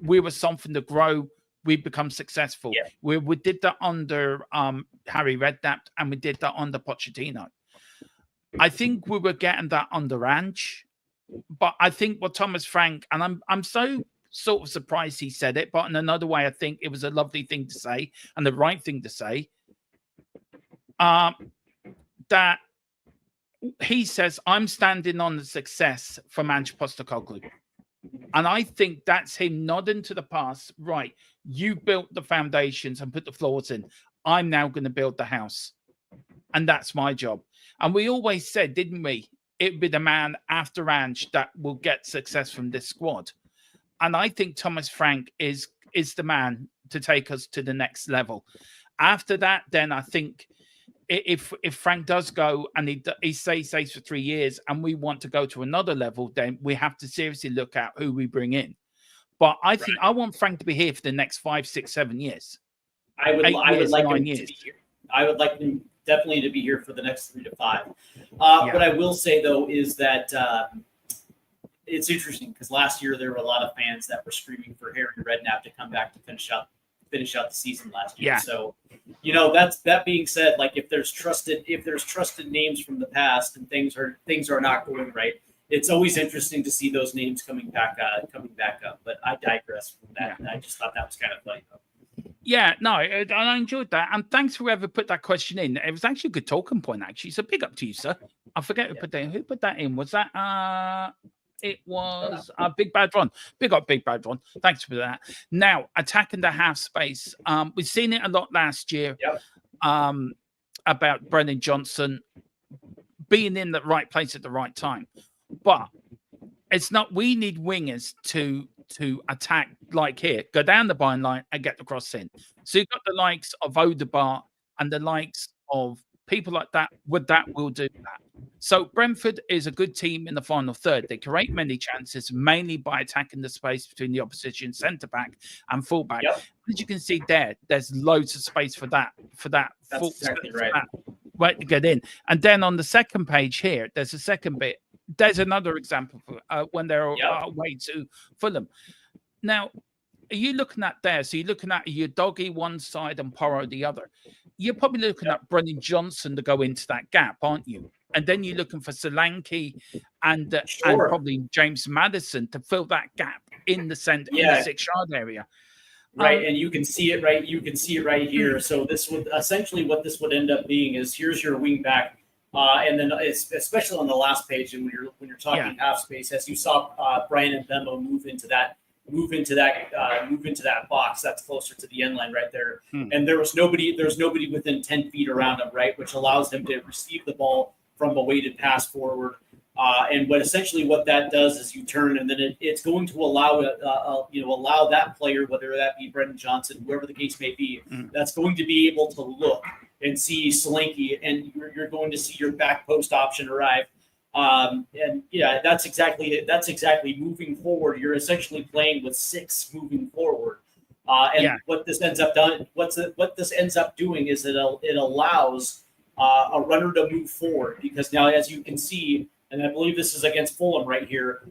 we were something to grow. We become successful. Yeah. We did that under Harry Redknapp, and we did that under Pochettino. I think we were getting that under Ange, but I think what Thomas Frank, and I'm so sort of surprised he said it, but in another way, I think it was a lovely thing to say and the right thing to say. That he says, I'm standing on the success from Ange Postecoglou. And I think that's him nodding to the past. Right, you built the foundations and put the floors in. I'm now going to build the house. And that's my job. And we always said, didn't we? It'd be the man after Ange that will get success from this squad. And I think Thomas Frank is the man to take us to the next level. After that, then I think if Frank does go and he stays for 3 years and we want to go to another level, then we have to seriously look at who we bring in. But I think I want Frank to be here for the next 5, 6, 7 years. I would like him to be here. I would like him definitely to be here for the next 3 to 5. What I will say though is that it's interesting because last year there were a lot of fans that were screaming for Harry Redknapp to come back to finish out the season last year. Yeah. So, that being said, like if there's trusted names from the past and things are not going right, it's always interesting to see those names coming back up. But I digress from that. Yeah. I just thought that was kind of funny though. Yeah, no, I enjoyed that. And thanks for whoever put that question in. It was actually a good talking point, actually. So big up to you, sir. I forget who put that in. Who put that in? Was that it was a Big Bad Ron. Big up Big Bad Ron. Thanks for that. Now, attacking the half space. We've seen it a lot last year about Brennan Johnson being in the right place at the right time. But it's not, we need wingers to attack like here, go down the byline and get the cross in. So you've got the likes of Odegaard and the likes of people like that will do that. So Brentford is a good team in the final third. They create many chances, mainly by attacking the space between the opposition centre-back and full-back. Yep. As you can see there's loads of space for that. That's exactly right. Right to get in. And then on the second page here, there's a second bit. There's another example for when they're away to Fulham. Now, are you looking at there? So you're looking at your doggy one side and Porro the other. You're probably looking at Brennan Johnson to go into that gap, aren't you? And then you're looking for Solanke and probably James Maddison to fill that gap in the centre, in the 6-yard area. Right, and you can see it right. You can see it right here. So this would essentially what this would end up being is here's your wing back, and then especially on the last page, and when you're talking half space, as you saw Brian Mbemba move into that box that's closer to the end line right there, and there's nobody within 10 feet around him, right, which allows him to receive the ball from a weighted pass forward. And what that does is you turn, and then it's going to allow that player, whether that be Brendan Johnson, whoever the case may be, that's going to be able to look and see Solanke, and you're going to see your back post option arrive. That's exactly moving forward. You're essentially playing with 6 moving forward. And what this ends up doing is it allows a runner to move forward, because now, as you can see, and I believe this is against Fulham right here.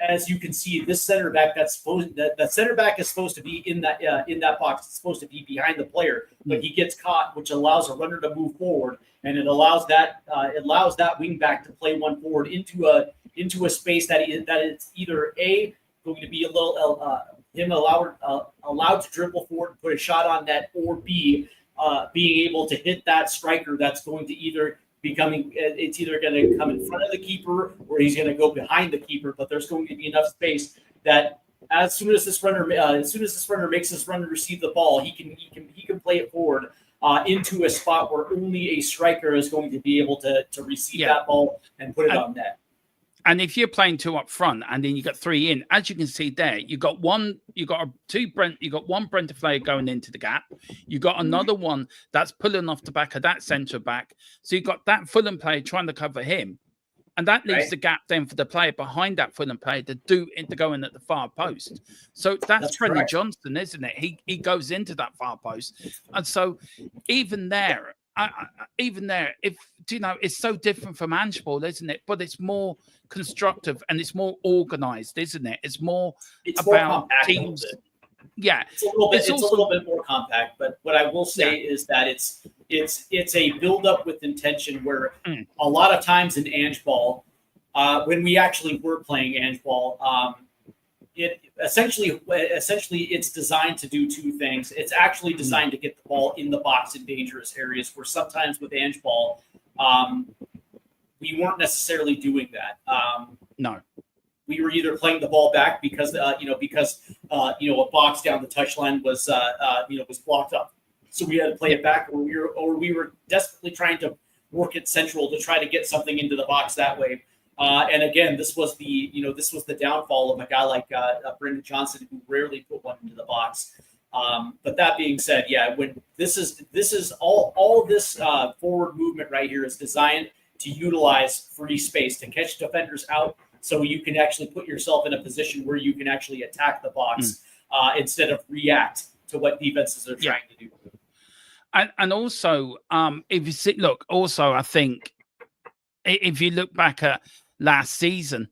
As you can see, this center back that center back is supposed to be in that box. It's supposed to be behind the player, but he gets caught, which allows a runner to move forward, and it allows that wing back to play one forward into a space that it's either going to be a little him allowed to dribble forward and put a shot on net, or B, being able to hit that striker that's going to either going to come in front of the keeper, or he's going to go behind the keeper. But there's going to be enough space that as soon as this runner makes this runner receive the ball, he can play it forward into a spot where only a striker is going to be able to receive that ball and put it on net. And if you're playing two up front and then you got three in, as you can see there, you got one Brentford player going into the gap. You got another one that's pulling off the back of that centre back. So you got that Fulham player trying to cover him. And that leaves the gap then for the player behind that Fulham player to go in at the far post. So that's Brendan Johnson, isn't it? He goes into that far post. And so even there, it's so different from Ange ball, isn't it? But it's more constructive and it's more organized, isn't it? It's more about teams. Yeah, it's a little bit more compact. But what I will say is that it's a build up with intention, where a lot of times in Ange ball, when we actually were playing Ange ball, it essentially it's designed to do two things. It's actually designed to get the ball in the box in dangerous areas, where sometimes with Ange ball, we weren't necessarily doing that. No. We were either playing the ball back because a box down the touchline was blocked up, so we had to play it back, or we were desperately trying to work it central to try to get something into the box that way. And again, this was the downfall of a guy like Brendan Johnson, who rarely put one into the box. But that being said, when this is all this forward movement right here is designed to utilize free space to catch defenders out, so you can actually put yourself in a position where you can actually attack the box instead of react to what defenses are trying to do. And also, if you see, I think if you look back at last season,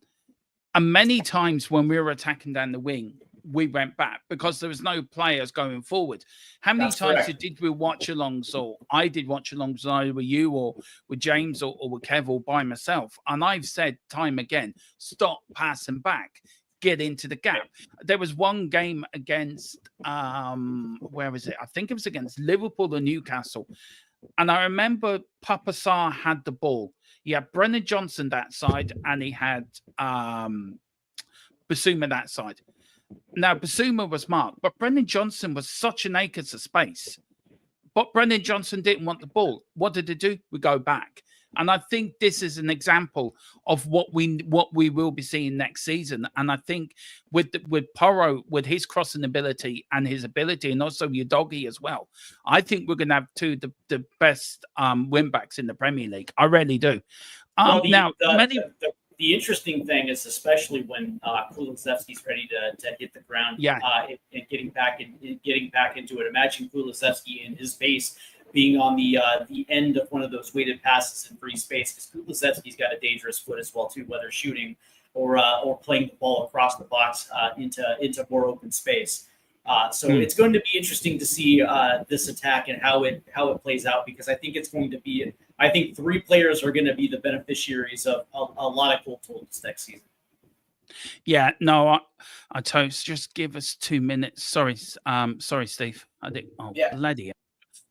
and many times when we were attacking down the wing, we went back because there was no players going forward. How many times did we watch alongs, or I did watch alongs either with you or with James or with Kev or by myself? And I've said time again, stop passing back, get into the gap. There was one game against, where was it? I think it was against Liverpool or Newcastle. And I remember Papa Sarr had the ball. He had Brennan Johnson that side, and he had Basuma that side. Now, Basuma was marked, but Brendan Johnson was such an acres of space. But Brendan Johnson didn't want the ball. What did he do? We go back. And I think this is an example of what we will be seeing next season. And I think with Porro, with his crossing ability and his ability, and also Udogie as well, I think we're going to have two of the best win backs in the Premier League. I really do. The interesting thing is, especially when Kulusevski's ready to hit the ground, and getting back into it. Imagine Kulusevski in his base being on the end of one of those weighted passes in free space, because Kulusevski's got a dangerous foot as well too, whether shooting or playing the ball across the box into more open space. So it's going to be interesting to see this attack and how it plays out, because I think it's going to be. I think three players are going to be the beneficiaries of a lot of goal totals next season. Yeah, no, I tell you, just give us 2 minutes. Sorry, Steve. Bloody hell.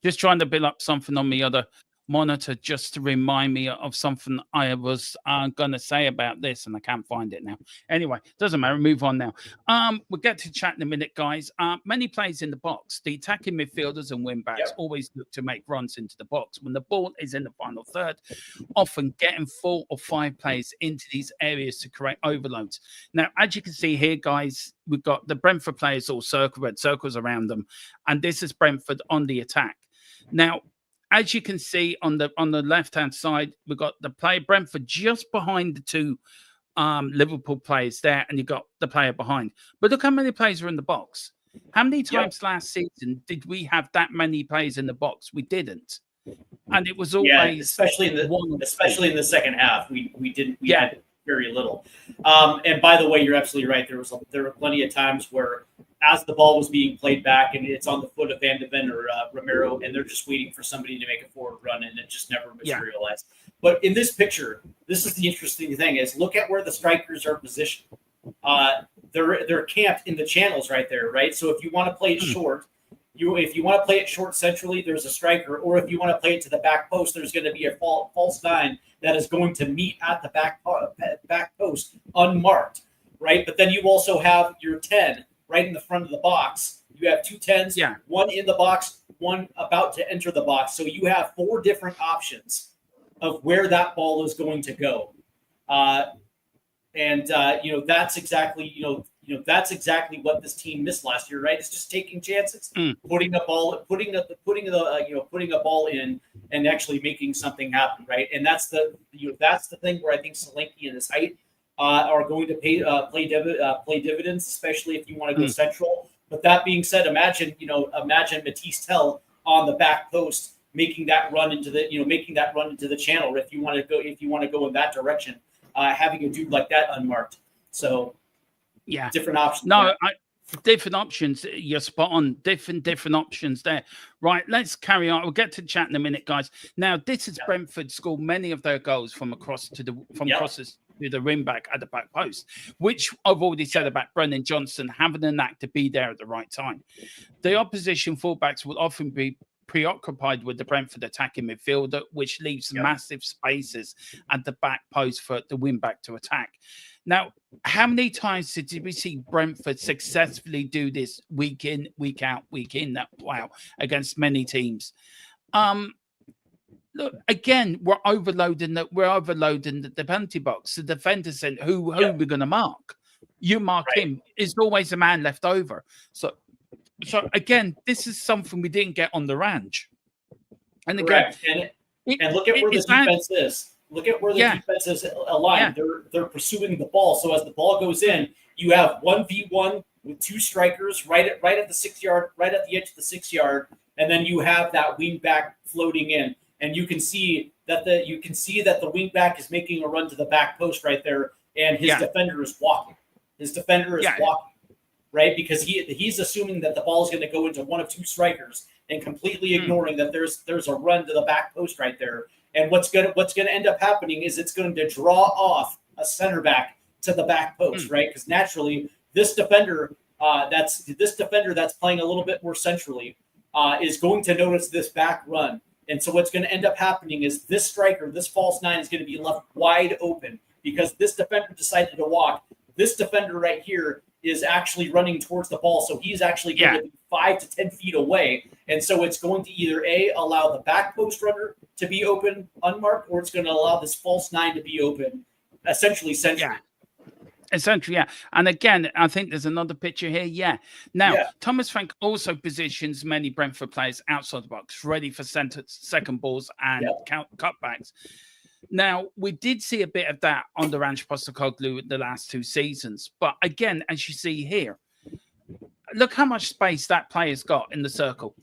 Just trying to build up something on the other monitor just to remind me of something I was going to say about this, and I can't find it now. Anyway, doesn't matter. Move on now. We'll get to chat in a minute, guys. Many plays in the box. The attacking midfielders and wing-backs always look to make runs into the box. When the ball is in the final third, often getting 4 or 5 plays into these areas to create overloads. Now, as you can see here, guys, we've got the Brentford players all red circles around them, and this is Brentford on the attack. Now, as you can see on the left-hand side, we've got the player Brentford just behind the two Liverpool players there, and you've got the player behind. But look how many players are in the box. How many times last season did we have that many players in the box? We didn't, and it was always especially in the second half. We had very little. And by the way, you're absolutely right. There were plenty of times where, as the ball was being played back and it's on the foot of Van de Ven or Romero, and they're just waiting for somebody to make a forward run, and it just never materialized. But in this picture, this is the interesting thing: is look at where the strikers are positioned. They're camped in the channels right there, right? So if you want to play it short, if you want to play it short centrally, there's a striker, or if you want to play it to the back post, there's going to be a false nine that is going to meet at the back post unmarked, right? But then you also have your 10 right in the front of the box. You have 2 10s, one in the box, one about to enter the box. So you have 4 different options of where that ball is going to go. That's exactly what this team missed last year, right? It's just taking chances, putting a ball in, and actually making something happen, right? And that's the thing where I think Solanke and his height are going to play dividends, especially if you want to go central. But that being said, imagine Matisse Tell on the back post making that run into the channel if you want to go in that direction. Having a dude like that unmarked. So different options. No, different options. You're spot on. Different options there. Right, let's carry on. We'll get to chat in a minute, guys. Now, this is Brentford scored many of their goals from crosses to the rim back at the back post, which I've already said about Brennan Johnson having a knack to be there at the right time. The opposition fullbacks will often be preoccupied with the Brentford attacking midfielder, which leaves massive spaces at the back post for the wing back to attack. Now, how many times did we see Brentford successfully do this week in, week out, week in? Against many teams. Look, again, we're overloading the penalty box. The defender said, who we're going to mark? You mark him. There's always a man left over. So again, this is something we didn't get on the range. And again, and look at where the defense is. Look at where the defense is aligned. They're pursuing the ball. So as the ball goes in, you have 1v1 with 2 strikers right at the 6 yard, right at the edge of the 6 yard, and then you have that wing back floating in, and you can see that the wing back is making a run to the back post right there, and his defender is walking. Walking. Right, because he's assuming that the ball is going to go into one of 2 strikers and completely ignoring that there's a run to the back post right there. And what's going to end up happening is it's going to draw off a center back to the back post, right? Because naturally, this defender that's playing a little bit more centrally is going to notice this back run. And so what's going to end up happening is this striker, this false 9, is going to be left wide open because this defender decided to walk. This defender right here is actually running towards the ball. So he's actually going to be 5 to 10 feet away. And so it's going to either allow the back post runner to be open unmarked, or it's going to allow this false 9 to be open, essentially centrally. Essentially, And again, I think there's another picture here. Now, Thomas Frank also positions many Brentford players outside the box, ready for second balls and cutbacks. Now, we did see a bit of that under Ange Postecoglou the last 2 seasons. But again, as you see here, look how much space that player's got in the circle.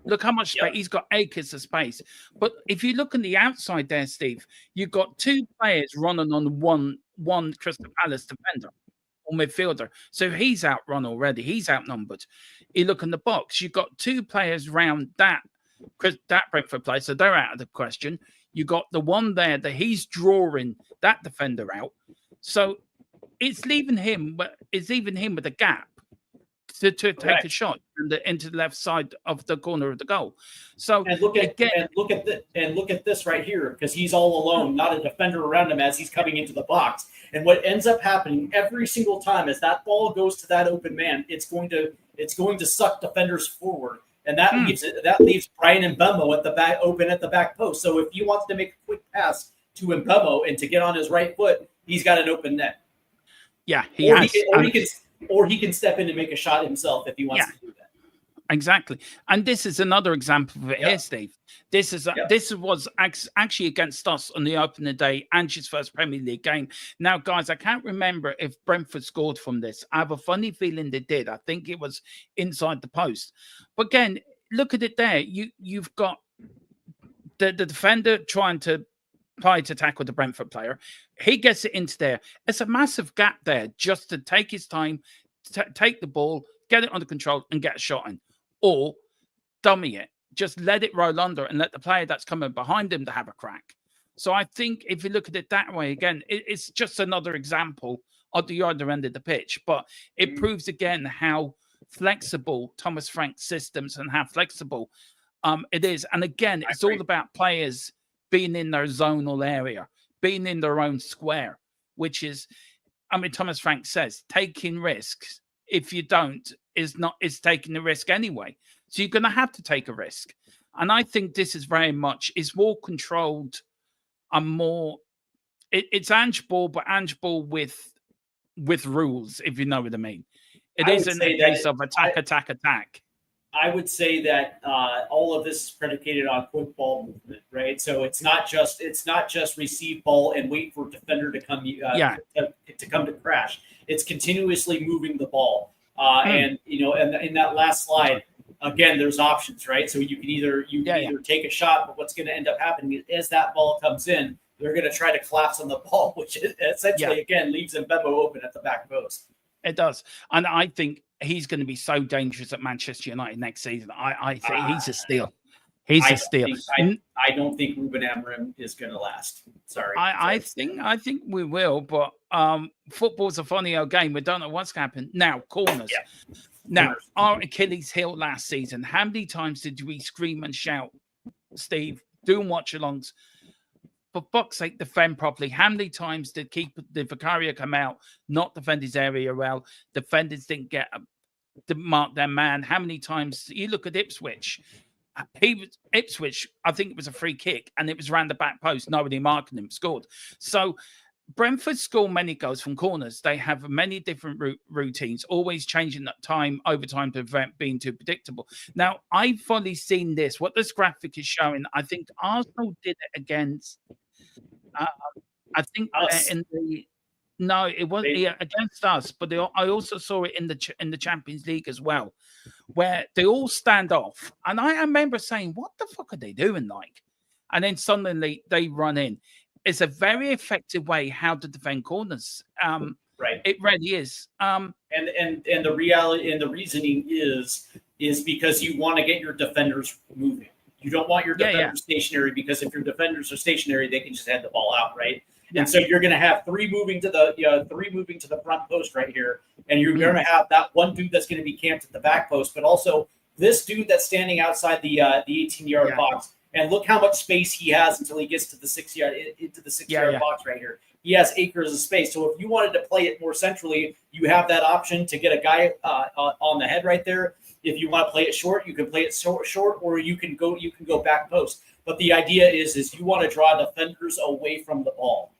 Look how much space. He's got acres of space. But if you look on the outside there, Steve, you've got 2 players running on one Crystal Palace defender or midfielder. So he's outrun already. He's outnumbered. You look in the box, you've got 2 players around that Brentford player, so they're out of the question. You got the one there that he's drawing that defender out. So it's leaving him with a gap to take a shot into the left side of the corner of the goal. So look at this right here, because he's all alone, not a defender around him as he's coming into the box. And what ends up happening every single time is that ball goes to that open man, it's going to suck defenders forward. And that leaves Brian Mbeumo at the back, open at the back post. So if he wants to make a quick pass to Mbeumo and to get on his right foot, he's got an open net. Yeah, he can step in and make a shot himself if he wants to do that. Exactly. And this is another example of it here, Steve. This was actually against us on the opening day, Ange's first Premier League game. Now, guys, I can't remember if Brentford scored from this. I have a funny feeling they did. I think it was inside the post. But again, look at it there. You've got the defender trying to try to tackle the Brentford player. He gets it into there. It's a massive gap there just to take his time, take the ball, get it under control, and get a shot in. Or dummy it, just let it roll under and let the player that's coming behind him to have a crack. So I think if you look at it that way, again, it's just another example at the other end of the pitch. But it proves again how flexible Thomas Frank's systems and how flexible it is. And again, it's all about players being in their zonal area, being in their own square, which is, I mean, Thomas Frank says, taking risks. If you don't, is taking the risk anyway. So you're going to have to take a risk. And I think this is very much, is more controlled and more, it's Ange ball, but Ange ball with rules, if you know what I mean. It isn't a case of attack. I would say that all of this is predicated on quick ball movement, right? So it's not just receive ball and wait for defender to come to come to crash. It's continuously moving the ball. And and in that last slide, again, there's options, right? So you can either take a shot, but what's going to end up happening is that ball comes in, they're going to try to collapse on the ball, which essentially again leaves Mbemo open at the back post. It does, and I think he's going to be so dangerous at Manchester United next season. I think he's a steal. He's a steal. I don't think Ruben Amorim is going to last. Sorry. I think we will, but football's a funny old game. We don't know what's going to happen. Now, corners. Yeah. Now, our Achilles heel last season, how many times did we scream and shout, Steve, doing watch-alongs, for fuck's sake, defend properly? How many times did Vicario come out, not defend his area well? Defenders didn't mark their man. How many times? You look at Ipswich. Ipswich, I think it was a free kick, and it was around the back post. Nobody marking him, scored. So Brentford score many goals from corners. They have many different routines, always changing that time over time to prevent being too predictable. Now, I've fully seen this. What this graphic is showing, I think Arsenal did it against. I think it was against us, but I also saw it in the Champions League as well, where they all stand off, and I remember saying, "What the fuck are they doing?" Like, and then suddenly they run in. It's a very effective way how to defend corners. Right. It really is. And the reality and the reasoning is because you want to get your defenders moving. You don't want your defenders stationary, because if your defenders are stationary, they can just head the ball out, right? Yeah. And so you're going to have three moving to the front post right here, and you're going to have that one dude that's going to be camped at the back post, but also this dude that's standing outside the 18-yard box. And look how much space he has until he gets to the 6-yard box right here. He has acres of space. So if you wanted to play it more centrally, you have that option to get a guy on the head right there. If you want to play it short, you can play it short, or you can go back post. But the idea is you want to draw defenders away from the ball.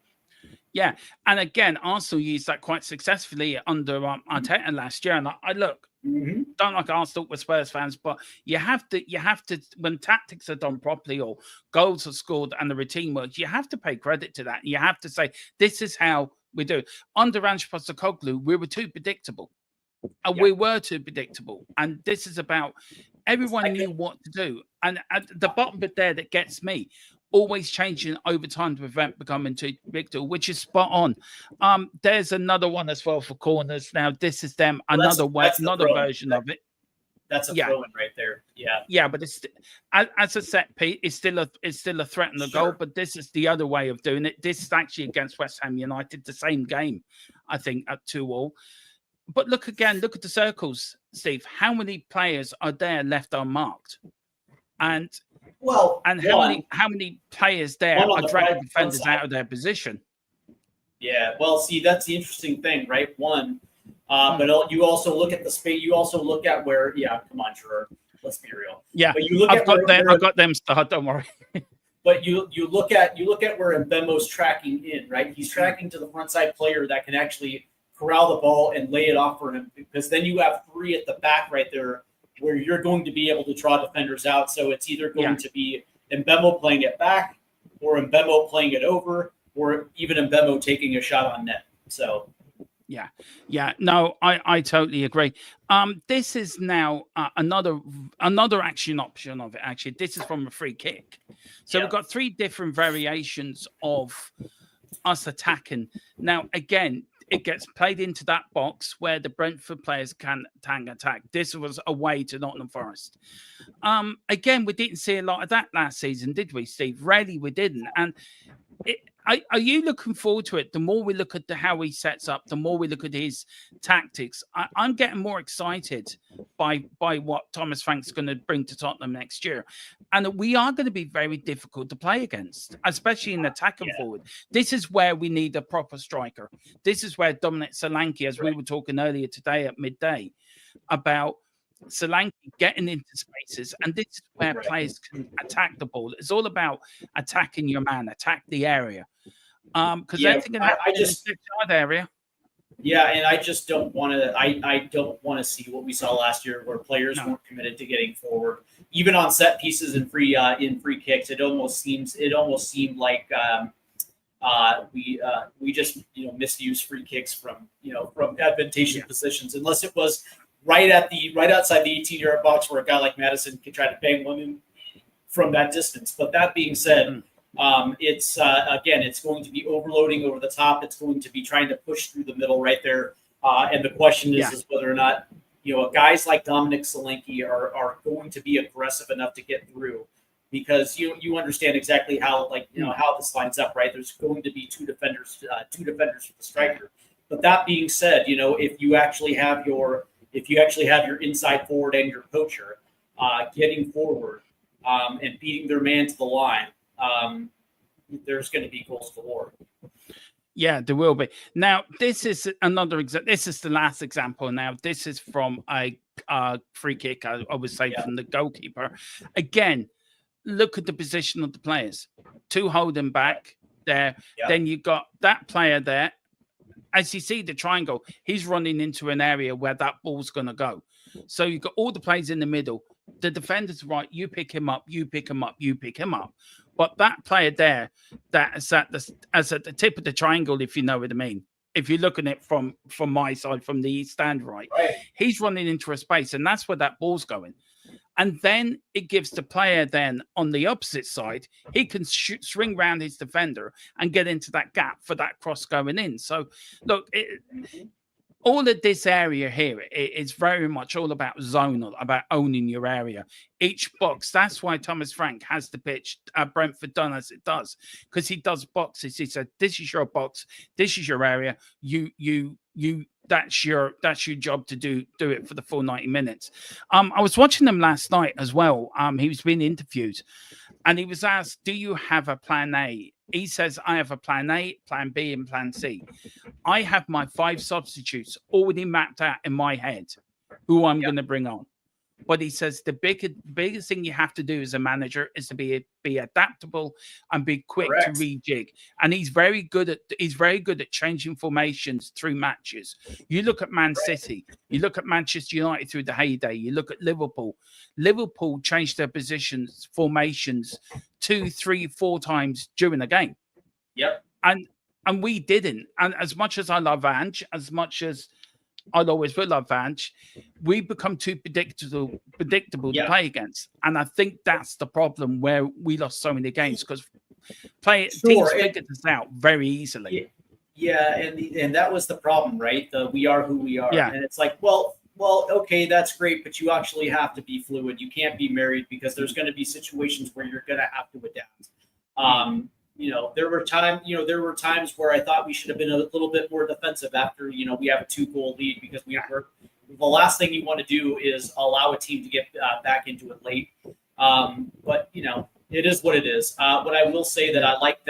Yeah, and again, Arsenal used that quite successfully under Arteta last year. And I look, don't like Arsenal with Spurs fans, but you have to when tactics are done properly or goals are scored and the routine works, you have to pay credit to that. You have to say, this is how we do it. Under Ange Postecoglou, we were too predictable. We were too predictable. And this is about everyone knew what to do. And at the bottom bit there that gets me, always changing over time to prevent becoming too predictable, which is spot on. There's another one as well for corners. Now, this is them, another version of it. That's a throw-in right there. Yeah. Yeah, but it's as a set piece, it's still a threat on the goal, but this is the other way of doing it. This is actually against West Ham United, the same game, I think, at 2-2. But look at the circles, Steve. How many players are there left unmarked? And how many players there are dragging defenders out of their position? Yeah, well, see, that's the interesting thing, right? But you also look at the space. You also look at where. Yeah, come on, Gerard. Let's be real. Yeah, but you look I've got them. Don't worry. But you look at where Mbemo's tracking in, right? He's tracking to the front side player that can actually corral the ball and lay it off for him, because then you have three at the back right there where you're going to be able to draw defenders out. So it's either going to be Mbemo playing it back, or Mbemo playing it over, or even Mbemo taking a shot on net. So. Yeah. No, I totally agree. This is now another action option of it. Actually, this is from a free kick. So we've got 3 different variations of us attacking. Now, again, it gets played into that box where the Brentford players can attack. This was away to Nottingham Forest. Again, we didn't see a lot of that last season, did we, Steve? Really, we didn't. And are you looking forward to it? The more we look at how he sets up, the more we look at his tactics. I'm getting more excited by what Thomas Frank's going to bring to Tottenham next year. And we are going to be very difficult to play against, especially in attack and forward. This is where we need a proper striker. This is where Dominic Solanke, as we were talking earlier today at midday, about Solanke getting into spaces, and this is where players can attack the ball. It's all about attacking your man, attack the area. Because anything can happen in the area. Yeah, and I just don't want to. I don't want to see what we saw last year, where players weren't committed to getting forward, even on set pieces and free kicks. It almost seemed like we just misused free kicks from advantageous positions, unless it was right outside the 18-yard box where a guy like Madison could try to bang one in from that distance. But that being said, it's going to be overloading over the top. It's going to be trying to push through the middle right there. And the question is whether or not guys like Dominic Solanke are going to be aggressive enough to get through, because you understand exactly how how this lines up, right? There's going to be two defenders for the striker. But that being said, if you actually have your inside forward and your poacher getting forward and beating their man to the line, there's going to be goals galore. Yeah, there will be. Now, this is another example. This is the last example. Now, this is from a free kick, I would say, from the goalkeeper. Again, look at the position of the players. 2 holding back there. Then you got that player there. As you see the triangle, he's running into an area where that ball's going to go. So you've got all the players in the middle. The defender's right. You pick him up. You pick him up. You pick him up. But that player there, that is at the tip of the triangle, if you know what I mean. If you're looking at it from my side, from the stand right, he's running into a space, and that's where that ball's going. And then it gives the player then on the opposite side, he can swing around his defender and get into that gap for that cross going in. So, look, all of this area here is very much all about zonal, about owning your area. Each box, that's why Thomas Frank has the pitch at Brentford done as it does, because he does boxes. He said, this is your box, this is your area. That's your job to do it for the full 90 minutes. I was watching them last night as well. He was being interviewed, and he was asked, do you have a plan A? He says, I have a plan A, plan B, and plan C. I have my 5 substitutes already mapped out in my head who I'm going to bring on. But he says the biggest thing you have to do as a manager is to be adaptable and be quick to rejig. And he's very good at changing formations through matches. You look at Man City, you look at Manchester United through the heyday, you look at Liverpool. Liverpool changed their formations 2, 3, 4 times during the game. Yep. And we didn't. And as much as I love Ange, as much as I'll always will love Ange, we become too predictable to play against. And I think that's the problem where we lost so many games, because teams figured this out very easily. Yeah, and that was the problem, right? We are who we are. Yeah. And it's like, well, okay, that's great, but you actually have to be fluid. You can't be married, because there's going to be situations where you're going to have to adapt. There were times where I thought we should have been a little bit more defensive after, we have a 2-goal lead, because the last thing you want to do is allow a team to get back into it late. But it is what it is. But I will say that I like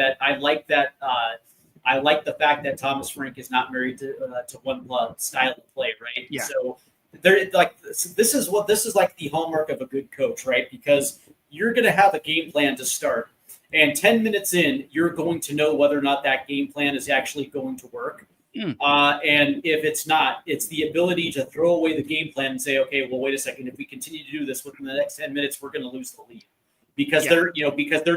the fact that Thomas Frank is not married to one style of play, right? Yeah. So this is like the hallmark of a good coach, right? Because you're going to have a game plan to start. And 10 minutes in, you're going to know whether or not that game plan is actually going to work. And if it's not, it's the ability to throw away the game plan and say, okay, well, wait a second. If we continue to do this within the next 10 minutes, we're going to lose the lead because they're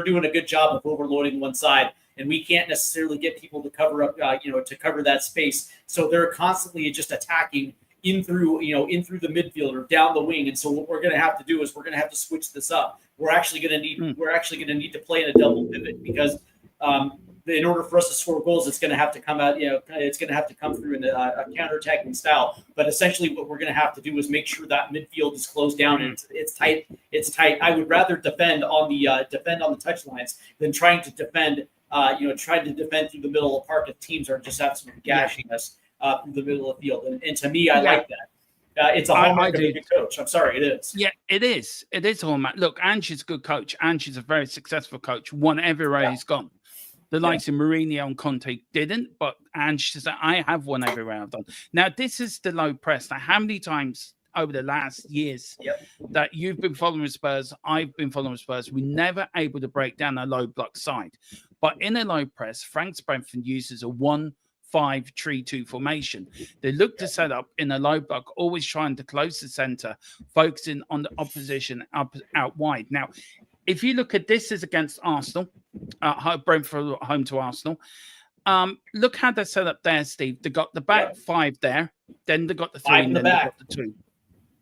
doing a good job of overloading one side, and we can't necessarily get people to cover up, to cover that space. So they're constantly just attacking in through the midfield or down the wing. And so what we're going to have to do is we're going to have to switch this up. We're actually going to need to play in a double pivot because in order for us to score goals, it's going to have to come out. It's going to have to come through in a counterattacking style. But essentially, what we're going to have to do is make sure that midfield is closed down and it's tight. It's tight. I would rather defend on the touch lines than trying to defend. Trying to defend through the middle of the park if teams are just absolutely gashing us through the middle of the field. And to me, I like that. It's a hallmark of a good coach. I'm sorry, it is. Yeah, it is. It is a hallmark. Look, Ange is a good coach. Ange is a very successful coach. Won everywhere he's gone. The likes of Mourinho and Conte didn't, but Ange says, I have won everywhere I've done. Now, this is the low press. Now, how many times over the last years that you've been following Spurs, I've been following Spurs, we're never able to break down a low block side. But in a low press, Frank Brentford uses a 1-5-3-2 formation. They look to set up in a low block, always trying to close the center, focusing on the opposition out wide. Now, if you look at this is against Arsenal, Brentford home to Arsenal. Look how they're set up there, Steve. They got the back five there, then they got the three, and then they got the two.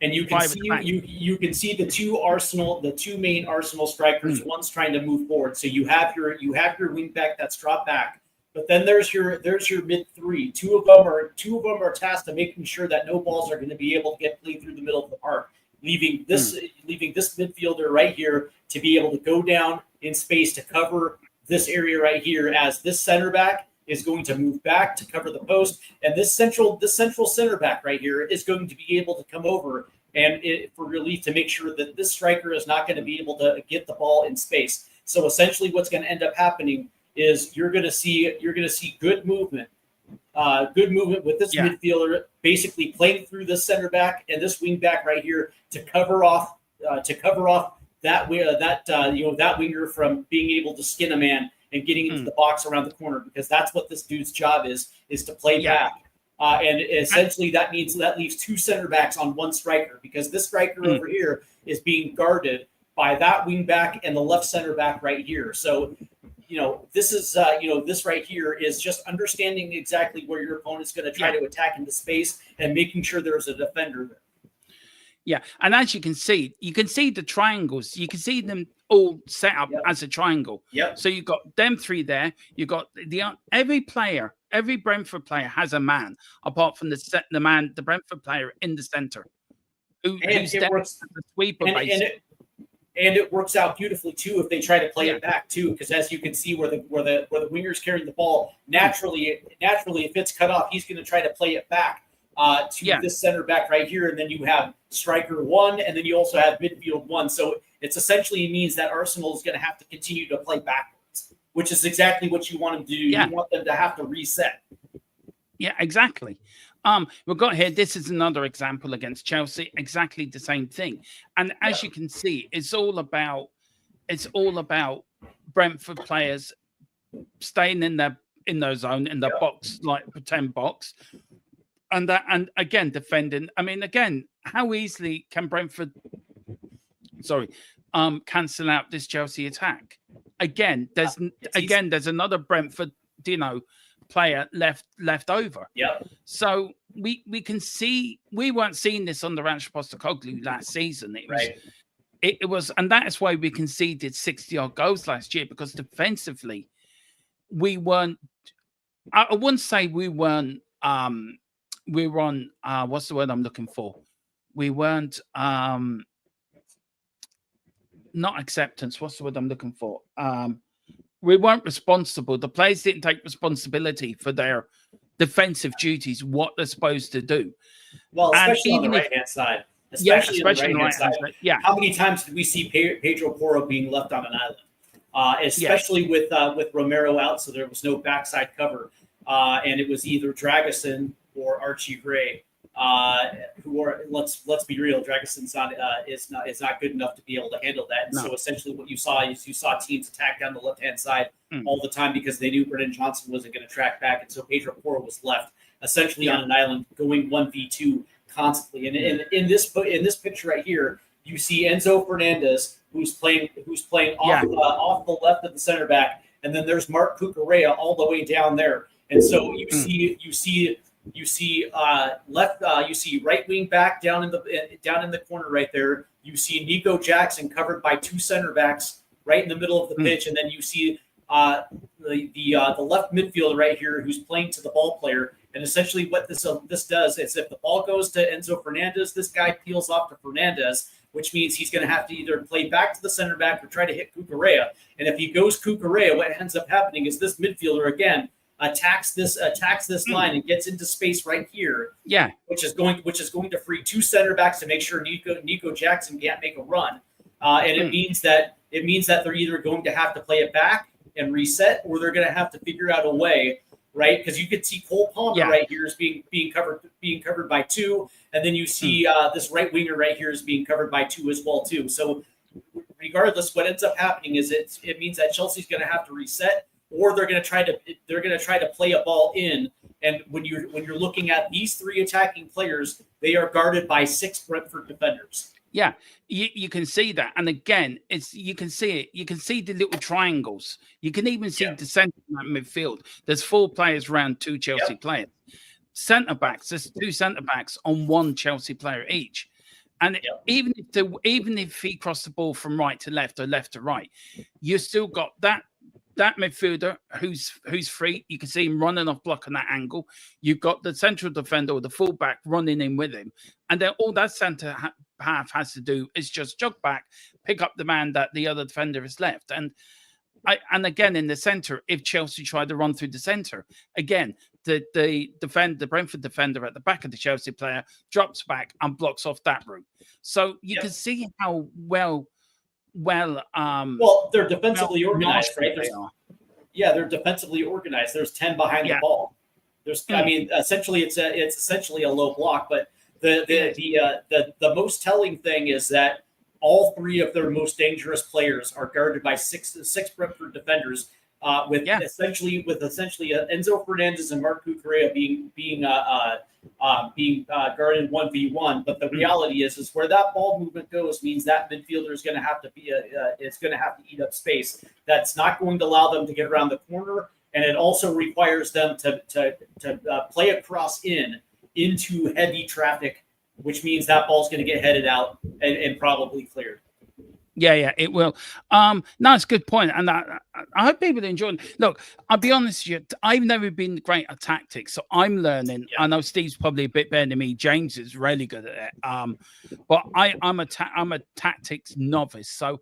And you can see the two main Arsenal strikers. One's trying to move forward, so you have your wing back that's dropped back. But then there's your mid three. Two of them are tasked to making sure that no balls are going to be able to get played through the middle of the park, leaving this midfielder right here to be able to go down in space to cover this area right here, as this center back is going to move back to cover the post, and this central center back right here is going to be able to come over and for relief to make sure that this striker is not going to be able to get the ball in space. So essentially, what's going to end up happening is you're going to see good movement with this midfielder basically playing through this center back and this wing back right here to cover off that winger from being able to skin a man and getting into the box around the corner, because that's what this dude's job is to play back. And essentially that leaves two center backs on one striker, because this striker over here is being guarded by that wing back and the left center back right here. So, this is, this right here is just understanding exactly where your opponent's going to try to attack into space and making sure there's a defender there. Yeah, and as you can see the triangles. You can see them all set up as a triangle. Yep. So you've got them three there. You got every Brentford player has a man, apart from the Brentford player in the center. Who's the sweeper and it works out beautifully too if they try to play it back too, because as you can see where the winger's carrying the ball, naturally if it's cut off, he's going to try to play it back to this center back right here, and then you have striker one, and then you also have midfield one. So it's essentially means that Arsenal is going to have to continue to play backwards, which is exactly what you want them to do. You want them to have to reset. Yeah, exactly. We've got here, this is another example against Chelsea, exactly the same thing. And as you can see, it's all about Brentford players staying in their zone, in the box, like pretend box. And again, defending. I mean, again, how easily can Brentford cancel out this Chelsea attack? Again, there's another Brentford, player left over. Yeah. So we can see, we weren't seeing this under Ange Postecoglou last season. It was, and that is why we conceded 60-odd goals last year, because defensively we weren't. I wouldn't say we weren't. We were on. What's the word I'm looking for? We weren't. Not acceptance. What's the word I'm looking for? We weren't responsible. The players didn't take responsibility for their defensive duties, what they're supposed to do. Well, especially on the right-hand side. Especially on the right-hand side. Yeah. How many times did we see Pedro Porro being left on an island? Especially with Romero out, so there was no backside cover. And it was either Dragusin or Archie Gray, who are, let's be real, Dragason's is not good enough to be able to handle that. And so essentially what you saw teams attack down the left-hand side all the time, because they knew Brennan Johnson wasn't going to track back. And so Pedro Porro was left essentially on an island, going 1v2 constantly. And in this picture right here, you see Enzo Fernandez, who's playing off the left of the center back, and then there's Mark Cucurella all the way down there. And so you see right wing back down in the corner right there. You see Nico Jackson covered by two center backs right in the middle of the pitch, and then you see the left midfielder right here who's playing to the ball player. And essentially what this does is if the ball goes to Enzo Fernandez, this guy peels off to Fernandez, which means he's going to have to either play back to the center back or try to hit Cucurella. And if he goes Cucurella, what ends up happening is this midfielder again attacks this line and gets into space right here. Yeah, which is going to free two center backs to make sure Nico Jackson can't make a run. And it means that they're either going to have to play it back and reset, or they're going to have to figure out a way, right? Because you could see Cole Palmer right here is being covered by two, and then you see this right winger right here is being covered by two as well too. So regardless, what ends up happening is it means that Chelsea's going to have to reset, or they're going to try to play a ball in. And when you're looking at these three attacking players, they are guarded by 6 Brentford defenders. Yeah, you can see that. And again, you can see it. You can see the little triangles. You can even see the centre midfield. There's 4 players around 2 Chelsea players. Centre backs, there's 2 centre backs on 1 Chelsea player each. And even if he crossed the ball from right to left or left to right, you still got that midfielder who's free. You can see him running off block on that angle. You've got the central defender or the fullback running in with him. And then all that centre half has to do is just jog back, pick up the man that the other defender has left. And again, in the centre, if Chelsea tried to run through the centre, again, the Brentford defender at the back of the Chelsea player drops back and blocks off that route. So you can see how well, they're defensively organized, right? They're defensively organized. There's 10 behind the ball. I mean, essentially, it's essentially a low block. But the most telling thing is that all 3 of their most dangerous players are guarded by six Brentford defenders. With essentially Enzo Fernandez and Marc Cucurella being guarded 1v1, but the reality is where that ball movement goes means that midfielder is going to have to eat up space. That's not going to allow them to get around the corner, and it also requires them to play across into heavy traffic, which means that ball's going to get headed out and probably cleared. Yeah, it will. No, it's a good point. And I hope people enjoy it. Look, I'll be honest with you, I've never been great at tactics, so I'm learning. I know Steve's probably a bit better than me. James is really good at it. But I'm a tactics novice. So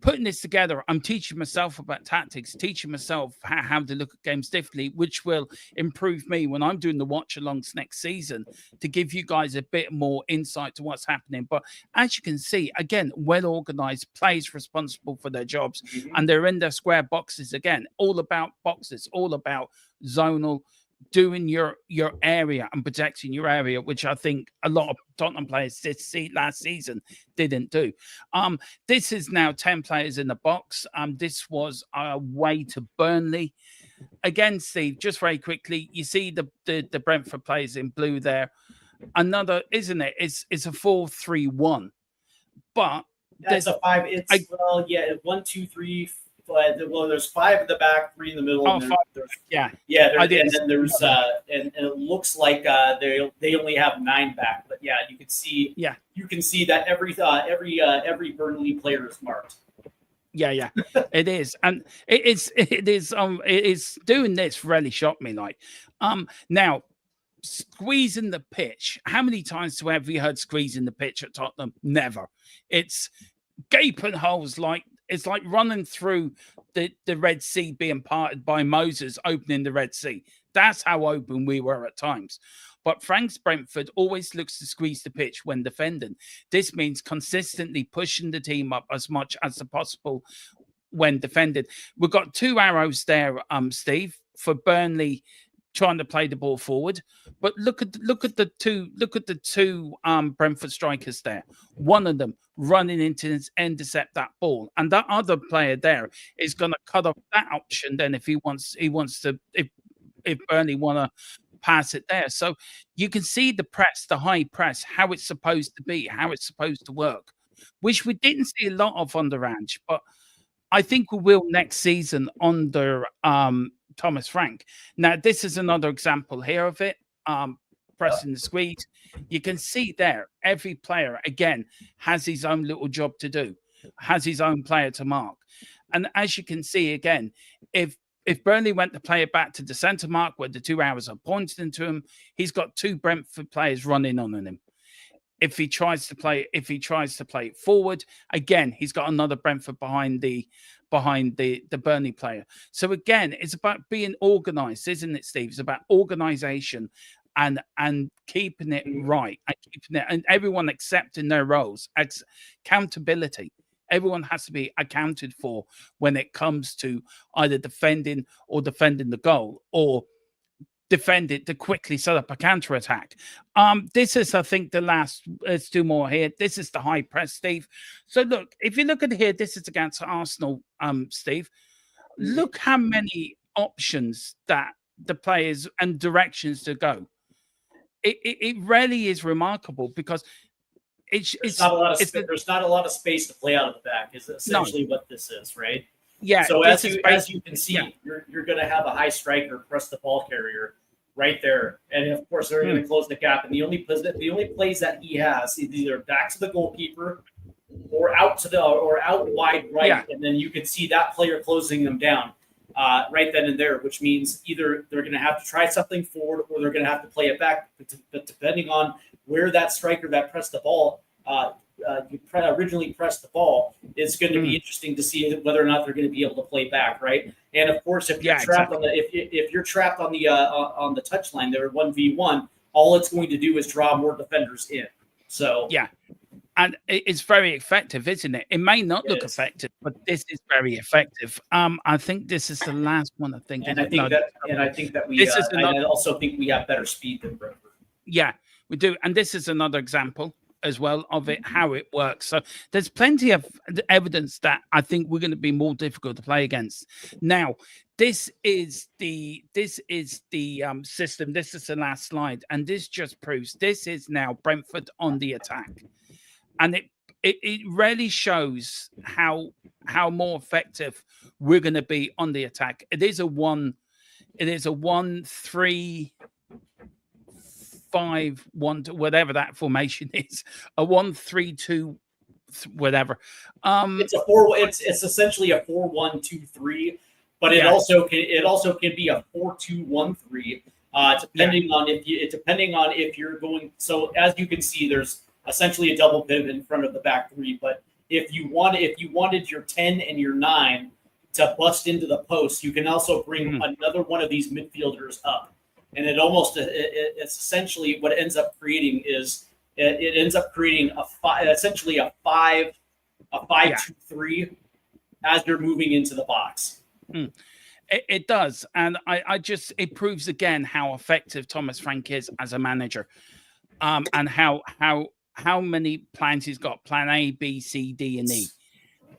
putting this together, I'm teaching myself about tactics, teaching myself how to look at games differently, which will improve me when I'm doing the watch alongs next season to give you guys a bit more insight to what's happening. But as you can see, again, well organized, players responsible for their jobs, and they're in their square boxes again, all about boxes, all about zonal, doing your area and protecting your area, which I think a lot of Tottenham players last season didn't do. This is now 10 players in the box. This was away to Burnley. Again, Steve, just very quickly, you see the Brentford players in blue there. Another, isn't it? It's a 4-3-1. But that's a 5. It's 1, 2, 3. Well, there's 5 at the back, 3 in the middle. Oh, 5. And then there's and it looks like they only have 9 back. But you can see that every Burnley player is marked. Yeah, it is, and it is doing this really shocked me. Like, now squeezing the pitch. How many times have we heard squeezing the pitch at Tottenham? Never. It's gaping holes like. It's like running through the Red Sea being parted by Moses opening the Red Sea. That's how open we were at times. But Frank's Brentford always looks to squeeze the pitch when defending. This means consistently pushing the team up as much as possible when defended. We've got 2 arrows there, Steve, for Burnley trying to play the ball forward. But look at the two Brentford strikers there. One of them running into intercept that ball, and that other player there is going to cut off that option. Then if he wants to, if Burnley want to pass it there. So you can see the press, the high press, how it's supposed to be, how it's supposed to work, which we didn't see a lot of under Ange, but I think we will next season under Thomas Frank. Now, this is another example here of it. Pressing the squeeze. You can see there, every player, again, has his own little job to do, has his own player to mark. And as you can see, again, if Burnley went to play it back to the centre mark where the 2 hours are pointed into him, he's got 2 Brentford players running on him. If he tries to play it forward, again, he's got another Brentford behind the Burnley player. So again, it's about being organised, isn't it, Steve? It's about organisation and keeping it right, and everyone accepting their roles. Accountability. Everyone has to be accounted for when it comes to either defending the goal, or defend it to quickly set up a counter attack. This is, I think, the last. Let's do more here. This is the high press, Steve. So look, if you look at here, this is against Arsenal, Steve. Look how many options that the players and directions to go. It really is remarkable, because there's not a lot of space to play out of the back. Is essentially what this is, right? Yeah. So as you can see, you're going to have a high striker press the ball carrier right there, and of course they're going to close the gap. And the only plays that he has is either back to the goalkeeper or out wide right, and then you can see that player closing them down right then and there, which means either they're going to have to try something forward or they're going to have to play it back. But depending on where that striker that pressed the ball originally pressed the ball, it's going to be interesting to see whether or not they're going to be able to play back, right? And of course, if you're trapped if you're trapped on the touchline, they're 1v1. All it's going to do is draw more defenders in. So and it's very effective, isn't it? It may not look effective, but this is very effective. I think this is the last one. I think I also think we have better speed than Brentford. Yeah, we do, and this is another example as well of it, how it works. So there's plenty of evidence that I think we're going to be more difficult to play against. Now, this is the system. This is the last slide, and this just proves this is now Brentford on the attack, and it really shows how more effective we're going to be on the attack. It is a 1-3-5-1, whatever that formation is, a 1-3-2, whatever. It's essentially a 4-1-2-3, but it also can be a 4-2-1-3, depending on if you're going. So as you can see, there's essentially a double pivot in front of the back three. But if you wanted your 10 and your 9 to bust into the post, you can also bring another one of these midfielders up. And it's essentially what it ends up creating is it ends up creating essentially a 5-2-3 as you're moving into the box. It does, and it proves again how effective Thomas Frank is as a manager, and how many plans he's got: plan A, B, C, D, and E.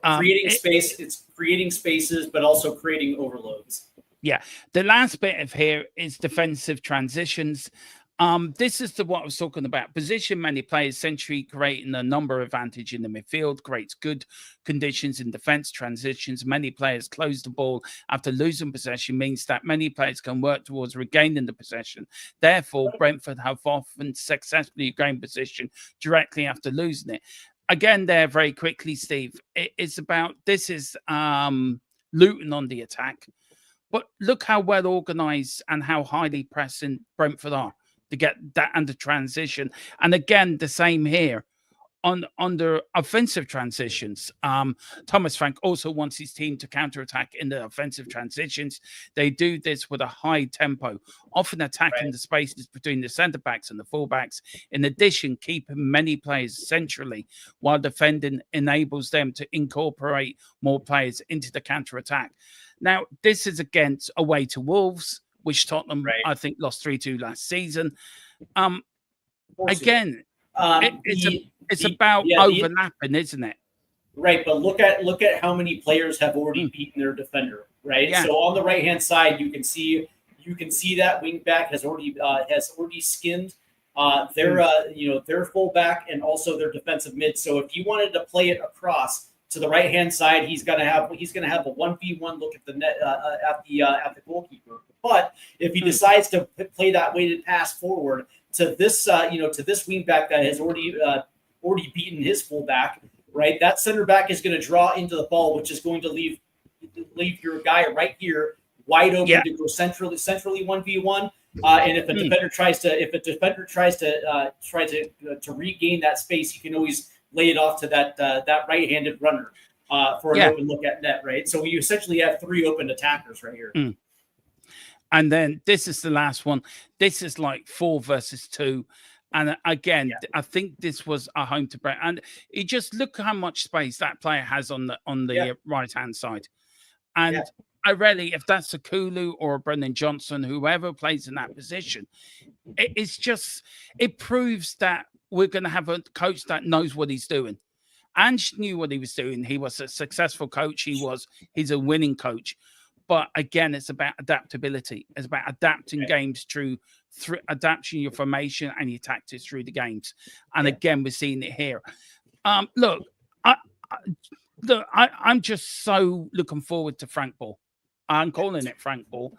It's creating spaces, but also creating overloads. Yeah, the last bit of here is defensive transitions. This is what I was talking about. Position many players, century creating a number advantage in the midfield, creates good conditions in defense transitions. Many players close the ball after losing possession, means that many players can work towards regaining the possession. Therefore, Brentford have often successfully gained possession directly after losing it. Again, there very quickly, Steve, this is Luton on the attack. But look how well organised and how highly pressing Brentford are to get that under transition. And again, the same here under offensive transitions. Thomas Frank also wants his team to counterattack in the offensive transitions. They do this with a high tempo, often attacking the spaces between the centre-backs and the full-backs. In addition, keeping many players centrally while defending enables them to incorporate more players into the counterattack. Now, this is against away to Wolves, which Tottenham, I think, lost 3-2 last season. Again, it's about overlapping, isn't it? Right, but look at how many players have already beaten their defender, right? Yeah. So on the right-hand side, you can see You can see that wing back has already skinned their fullback and also their defensive mid. So if you wanted to play it across to the right hand side, he's gonna have a 1v1 look at the net at the goalkeeper. But if he decides to play that weighted pass forward to this wing back that has already beaten his fullback, right? That center back is going to draw into the ball, which is going to leave your guy right here wide open to go centrally 1v1. And if a defender tries to regain that space, you can always lay it off to that right-handed runner for an open look at net, right? So you essentially have 3 open attackers right here. And then this is the last one. This is like 4 versus 2. And again, I think this was a home to break. And you just look how much space that player has on the right-hand side. And I really, if that's a Kulu or a Brendan Johnson, whoever plays in that position, it proves that we're going to have a coach that knows what he's doing. Ange knew what he was doing. He was a successful coach. He's a winning coach. But again, it's about adaptability. It's about adapting games through adapting your formation and your tactics through the games. And again, we're seeing it here. Look, I'm just so looking forward to Frank Ball. I'm calling it Frank Ball.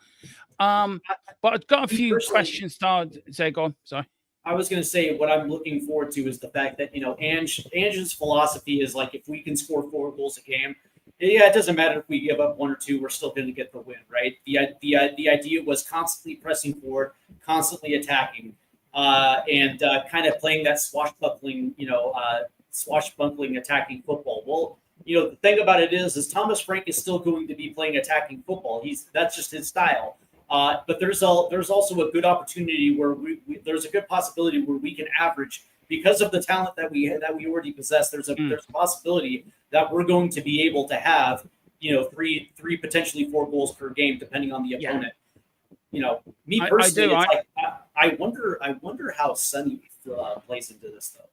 But I've got a few questions started. Say, go on. Sorry. I was going to say what I'm looking forward to is the fact that, Ange's philosophy is like, if we can score 4 goals a game, it doesn't matter if we give up 1 or 2, we're still going to get the win, right? The idea was constantly pressing forward, constantly attacking, and kind of playing that swashbuckling attacking football. Well, the thing about it is Thomas Frank is still going to be playing attacking football. That's just his style. But there's also a good opportunity where there's a good possibility where we can average, because of the talent that we already possess. There's a possibility that we're going to be able to have 3 potentially 4 goals per game depending on the opponent. Me personally, I wonder how Sonny plays into this though.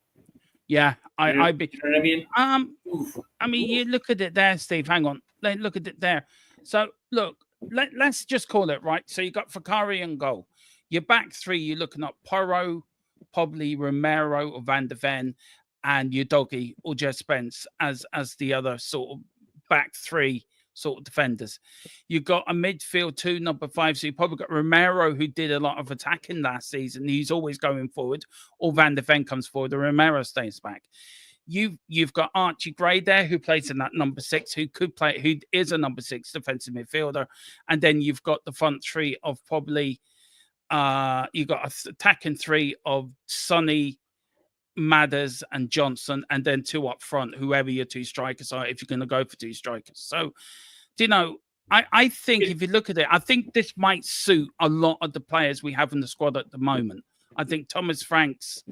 Yeah, you know what I mean? I mean, you look at it there, Steve. Hang on, look at it there. So look, let's just call it right. So you got Fakari and goal. Your back 3, you're looking at Porro, probably Romero or Van de Ven, and your doggy or Jess Spence as the other sort of back 3 sort of defenders. You've got a midfield 2, number 5. So you probably got Romero, who did a lot of attacking last season. He's always going forward, or Van de Ven comes forward, or Romero stays back. You've got Archie Gray there, who plays in that number 6, who is a number 6 defensive midfielder. And then you've got the front 3 of probably you've got attacking 3 of Sonny, Madders and Johnson, and then 2 up front, whoever your 2 strikers are, if you're going to go for 2 strikers. So, I think if you look at it, I think this might suit a lot of the players we have in the squad at the moment. I think Thomas Frank's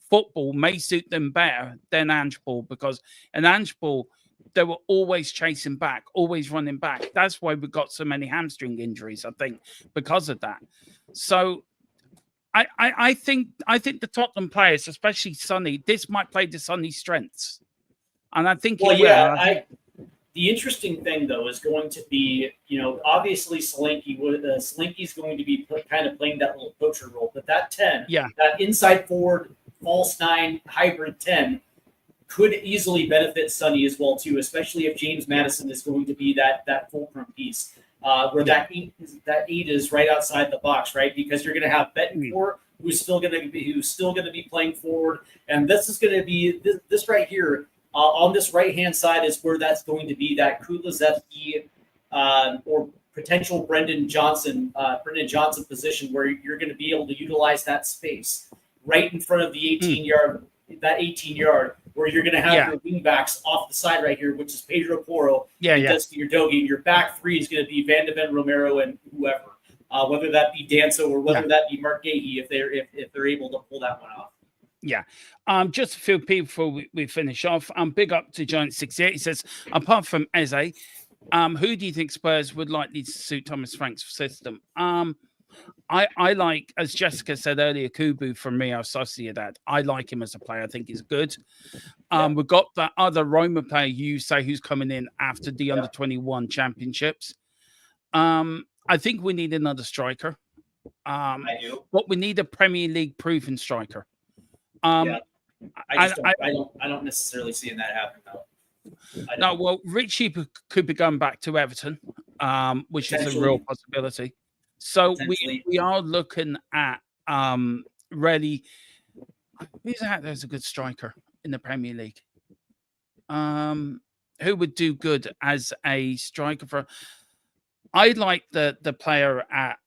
football may suit them better than Ange Ball, because in Ange Ball, they were always chasing back, always running back. That's why we got so many hamstring injuries, I think, because of that. So I think the Tottenham players, especially Sonny, this might play to Sonny's strengths. And I think the interesting thing, though, is going to be, obviously Slinky's going to be kind of playing that little coacher role, but that 10, that inside forward, false 9, hybrid 10, could easily benefit Sonny as well, too, especially if James Maddison is going to be that fulcrum piece. Where that 8 is right outside the box, right? Because you're going to have Betancourt, who's still going to be playing forward, and this is going to be this right here on this right hand side is where that's going to be that Kulusevski or potential Brendan Johnson position, where you're going to be able to utilize that space right in front of the 18-yard where you're going to have your wing backs off the side right here, which is Pedro Porro, your Dogi. Your back 3 is going to be Van de Ven, Romero, and whoever, whether that be Danso or whether that be Mark Gahey, if they're able to pull that one off. Yeah. Just a few people before we finish off. Big up to Giant 68. He says, apart from Eze, who do you think Spurs would likely to suit Thomas Frank's system? I like, as Jessica said earlier, Kubu from Real Sociedad. I like him as a player. I think he's good. We've got that other Roma player you say who's coming in after the under-21 championships. I think we need another striker. I do. But we need a Premier League proven striker. Yeah. I don't necessarily see that happen though. No, well, Richie could be going back to Everton, which is a real possibility. So we are looking at really, who's out there's a good striker in the Premier League? Who would do good as a striker for? I like the player at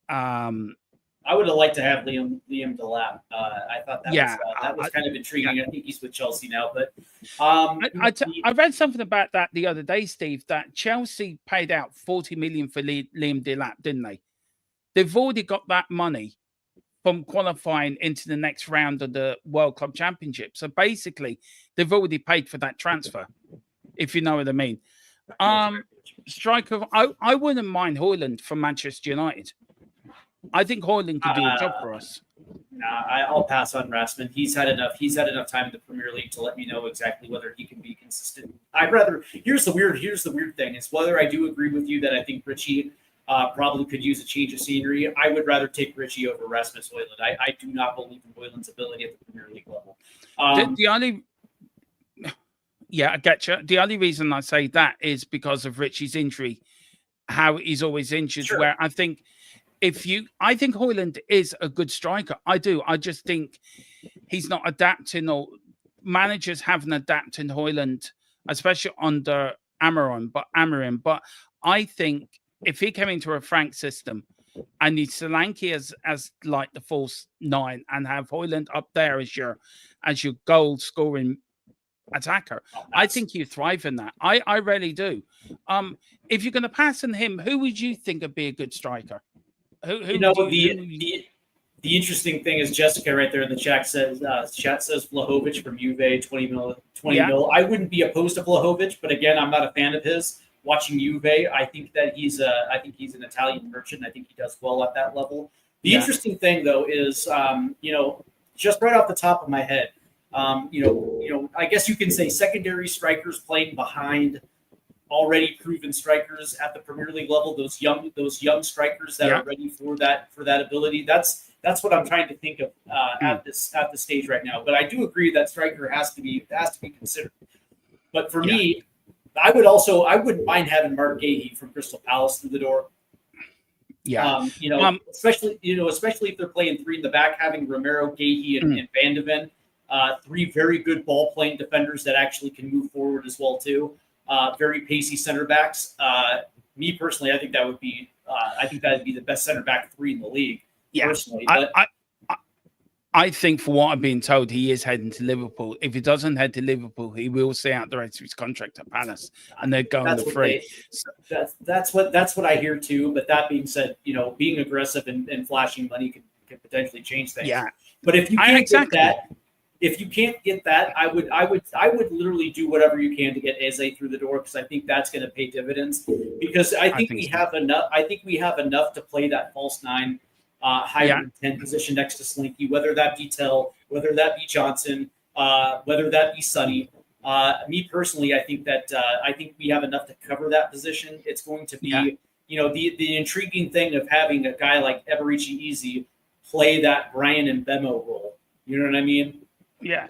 I would have liked to have Liam Delap. I thought that was kind of intriguing. I think he's with Chelsea now, but I read something about that the other day, Steve. That Chelsea paid out 40 million for Liam Delap, didn't they? They've already got that money from qualifying into the next round of the World Club Championship. So basically, they've already paid for that transfer, if you know what I mean. Striker, I wouldn't mind Højlund from Manchester United. I think Højlund could do a job for us. Nah, I'll pass on Rasmus. He's had enough time in the Premier League to let me know exactly whether he can be consistent. I'd rather. Here's the weird thing is whether I do agree with you that I think Richie probably could use a change of scenery. I would rather take Richie over Rasmus Højlund. I do not believe in Højlund's ability at the Premier League level. I get you. The only reason I say that is because of Richie's injury, how he's always injured. Sure. Where I think Højlund is a good striker. I do. I just think he's not adapting, or managers haven't adapted Højlund, especially under Amarim. But I think if he came into a Frank system and you Solanke as like the false nine and have Højlund up there as your goal scoring attacker, I think you thrive in that. I really do. If you're going to pass on him, who would you think would be a good striker? The interesting thing is Jessica right there in the chat says Vlahovic from Juve, 20 mil. I wouldn't be opposed to Vlahovic, but again, I'm not a fan of his. Watching Juve, I think that he's an Italian merchant. I think he does well at that level. The interesting thing though is just right off the top of my head, I guess you can say secondary strikers playing behind already proven strikers at the Premier League level, those young strikers that are ready for that ability. That's what I'm trying to think of at the stage right now. But I do agree that striker has to be considered. But for me, I wouldn't mind having Mark Gahey from Crystal Palace through the door. Yeah. Especially if they're playing three in the back, having Romero, Gahey, and Van de Ven, three very good ball playing defenders that actually can move forward as well too. Very pacey center backs. Me personally, I think that would be the best center back three in the league. Yeah. Personally, I think for what I've been told, he is heading to Liverpool. If he doesn't head to Liverpool, he will stay out the rest of his contract at Palace, and they're going to free. That's what I hear too. But that being said, being aggressive and flashing money can potentially change things. Yeah. But if you can't get that. If you can't get that, I would literally do whatever you can to get Eze through the door, because I think that's going to pay dividends. Because I think we have enough. I think we have enough to play that false nine, hybrid 10 position next to Slinky, whether that be Tell, whether that be Johnson, whether that be Sonny. Me personally, I think we have enough to cover that position. It's going to be, the intriguing thing of having a guy like Eberici Easy play that Brian and Bemo role. You know what I mean? Yeah.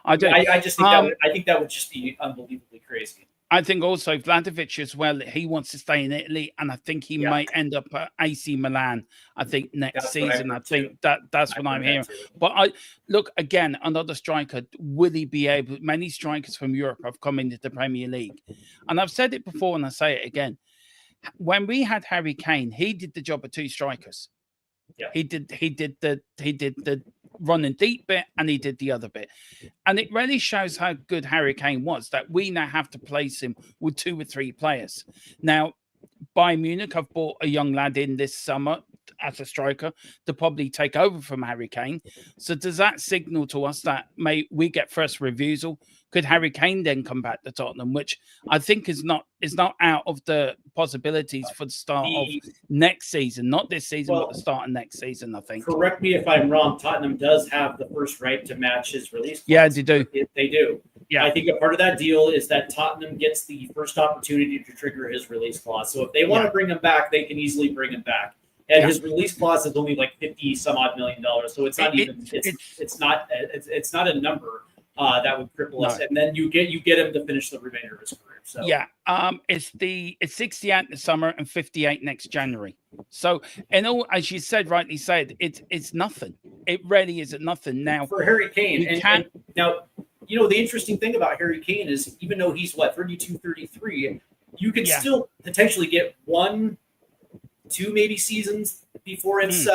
I just think I think that would just be unbelievably crazy. I think also Vlahovic as well. He wants to stay in Italy, and I think he might end up at AC Milan. I think next season. I think that's what I'm hearing. But look again, another striker. Will he be able? Many strikers from Europe have come into the Premier League, and I've said it before, and I say it again. When we had Harry Kane, he did the job of two strikers. Yeah. He did the running deep bit, and he did the other bit. And it really shows how good Harry Kane was, that we now have to place him with 2 or 3 players. Now, Bayern Munich have brought a young lad in this summer as a striker to probably take over from Harry Kane. So does that signal to us that we get first refusal? Could Harry Kane then come back to Tottenham, which I think is not out of the possibilities for the start of next season, not this season, but the start of next season, I think. Correct me if I'm wrong. Tottenham does have the first right to match his release clause. Yeah, they do. They do. Yeah. I think a part of that deal is that Tottenham gets the first opportunity to trigger his release clause. So if they want to bring him back, they can easily bring him back. and his release clause is only like $50-some-odd million. So it's not it's not a number that would cripple us. And then you get him to finish the remainder of his career. So yeah, it's 68 this summer and 58 next January. So, and all, as you said, rightly said, it's nothing. It really is nothing now for Harry Kane. And now, you know, the interesting thing about Harry Kane is even though he's 32, 33, you could still potentially get 1, 2 maybe seasons before it's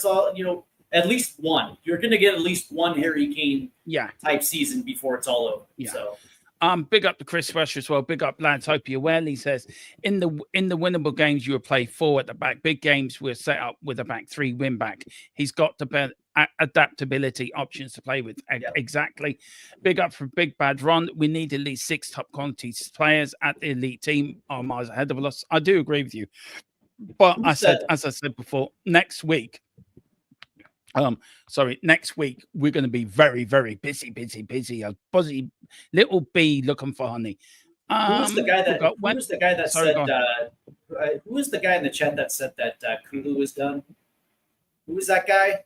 all, you know, at least one. You're going to get at least one Harry Kane type season before it's all over. Yeah. So. Big up to Chris Rush as well. Big up, lads. Hope you're well. He says, in the winnable games, you will play 4 at the back. Big games, we're set up with a back 3 win back. He's got the adaptability options to play with. Exactly. Big up for Big Bad Ron. We need at least 6 top quality players at the elite team. Are miles ahead of us. I do agree with you. But as I said before, next week, next week we're going to be very, very busy. A buzzy little bee looking for honey. Who was the guy that said? Who was the guy in the chat that said that Kulu was done? Who was that guy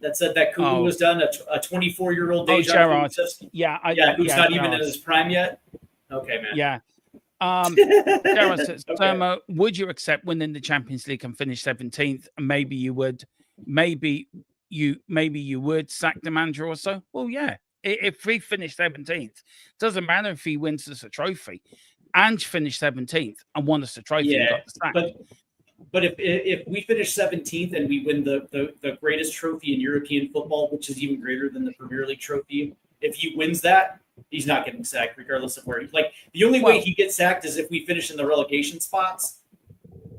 that said that Kulu was done? A 24-year-old Gerard. Who's not even in his prime yet. Okay, man. Yeah. Gerard says, Thermo, would you accept winning the Champions League and finish 17th? Maybe you would. Maybe you would sack the manager or so. Well, yeah. If we finish 17th, doesn't matter if he wins us a trophy. Ange finished 17th and won us a trophy. And got the sack. But if we finish 17th and we win the greatest trophy in European football, which is even greater than the Premier League trophy, if he wins that, he's not getting sacked, regardless of where. The only way he gets sacked is if we finish in the relegation spots.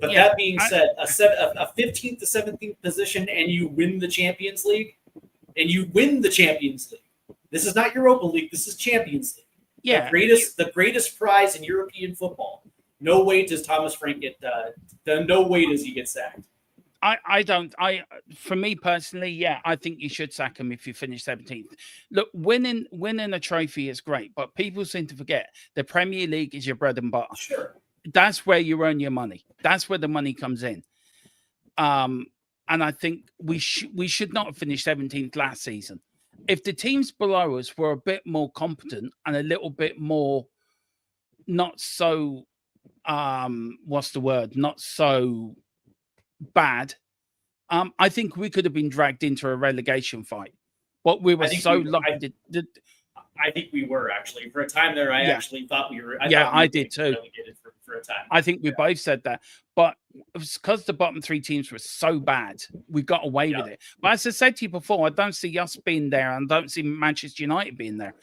But that being said, a 15th to 17th position and you win the Champions League, This is not Europa League. This is Champions League. Yeah, the greatest prize in European football. No way does Thomas Frank get. No way does he get sacked. I don't. For me personally, I think you should sack him if you finish 17th. Look, winning a trophy is great, but people seem to forget the Premier League is your bread and butter. Sure. That's where you earn your money. That's where the money comes in. And I think we should not have finished 17th last season. If the teams below us were a bit more competent and a little bit more not so not so bad, I think we could have been dragged into a relegation fight. But we were so lucky. I think we were actually for a time there. I actually thought we were. I did too. For a time. I think we both said that, but because the bottom 3 teams were so bad, we got away with it. But as I said to you before, I don't see us being there, and I don't see Manchester United being there.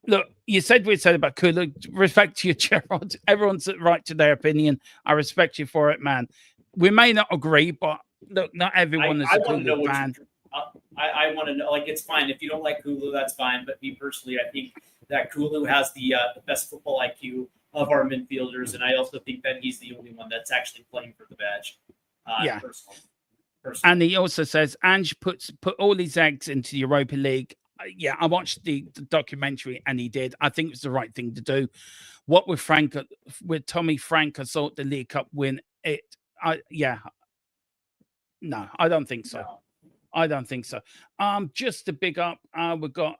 Look, you said we said about Kulu. Respect to you, Gerard. Everyone's right to their opinion. I respect you for it, man. We may not agree, but look, not everyone is a Kulu fan. I want to know, it's fine. If you don't like Kulu, that's fine. But me personally, I think that Kulu has the best football IQ of our midfielders. And I also think that he's the only one that's actually playing for the badge. Personally. And he also says, Ange put all his eggs into the Europa League. I watched the documentary and he did. I think it was the right thing to do. What with Tommy Frank assault the League Cup win, no, I don't think so. No. I don't think so. Just to big up, we've got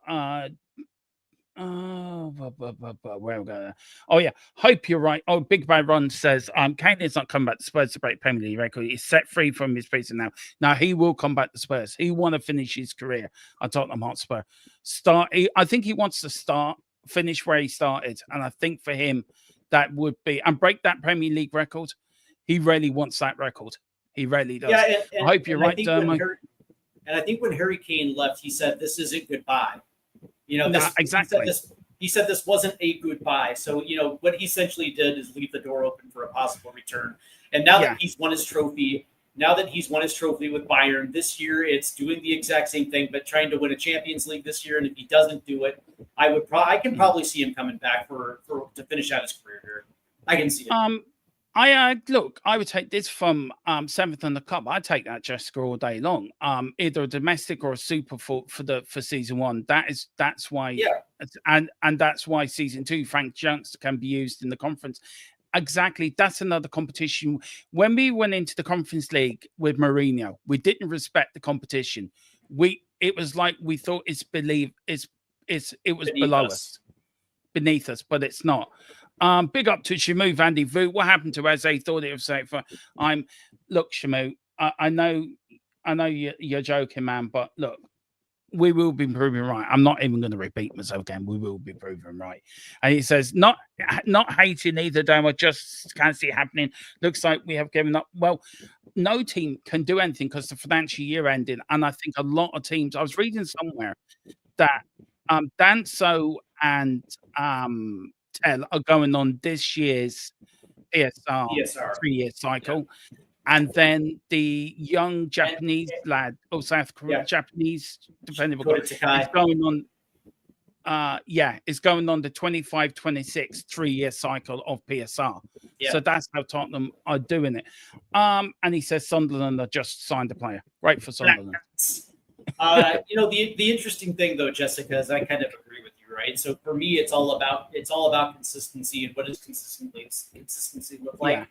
where we go? Oh yeah, hope you're right. Oh, Big Bad Ron says Kane is not coming back to Spurs to break Premier League record. He's set free from his prison now. Now he will come back to Spurs. He want to finish his career at Tottenham Hotspur. I think he wants to finish where he started, and I think for him that would be and break that Premier League record. He really wants that record. He really does. Yeah, I hope you're right, Dermo. And I think when Harry Kane left, he said, "This isn't goodbye." Exactly. He said this wasn't a goodbye. So, what he essentially did is leave the door open for a possible return. And now that he's won his trophy, with Bayern this year, it's doing the exact same thing, but trying to win a Champions League this year. And if he doesn't do it, I can probably see him coming back to finish out his career here. I can see it. I would take this from 7th in the cup. I'd take that Jessica all day long. Either a domestic or a super for season 1. That's why. Yeah. And that's why season 2 Frank Junks can be used in the conference. exactly. That's another competition. When we went into the Conference League with Mourinho, we didn't respect the competition. It was like we thought it was beneath us, but it's not. Big up to Shamu Vandy Vu. What happened to Eze? Thought it was safe. Look, Shamu, I know you're joking, man, but look, we will be proven right. I'm not even going to repeat myself again. We will be proven right. And he says, not hating either, Damo, just can't see it happening. Looks like we have given up. Well, no team can do anything because the financial year ended. And I think a lot of teams, I was reading somewhere that Danso and Tel are going on this year's PSR 3-year cycle. Yeah. And then the young Japanese lad, or South Korean Japanese, depending on is going on. It's going on the 25-26 3-year cycle of PSR. Yeah. So that's how Tottenham are doing it. And he says Sunderland have just signed a player. Great for Sunderland. The interesting thing though, Jessica, is I kind of agree with you, right? So for me, it's all about consistency, and what does consistency look like? Yeah.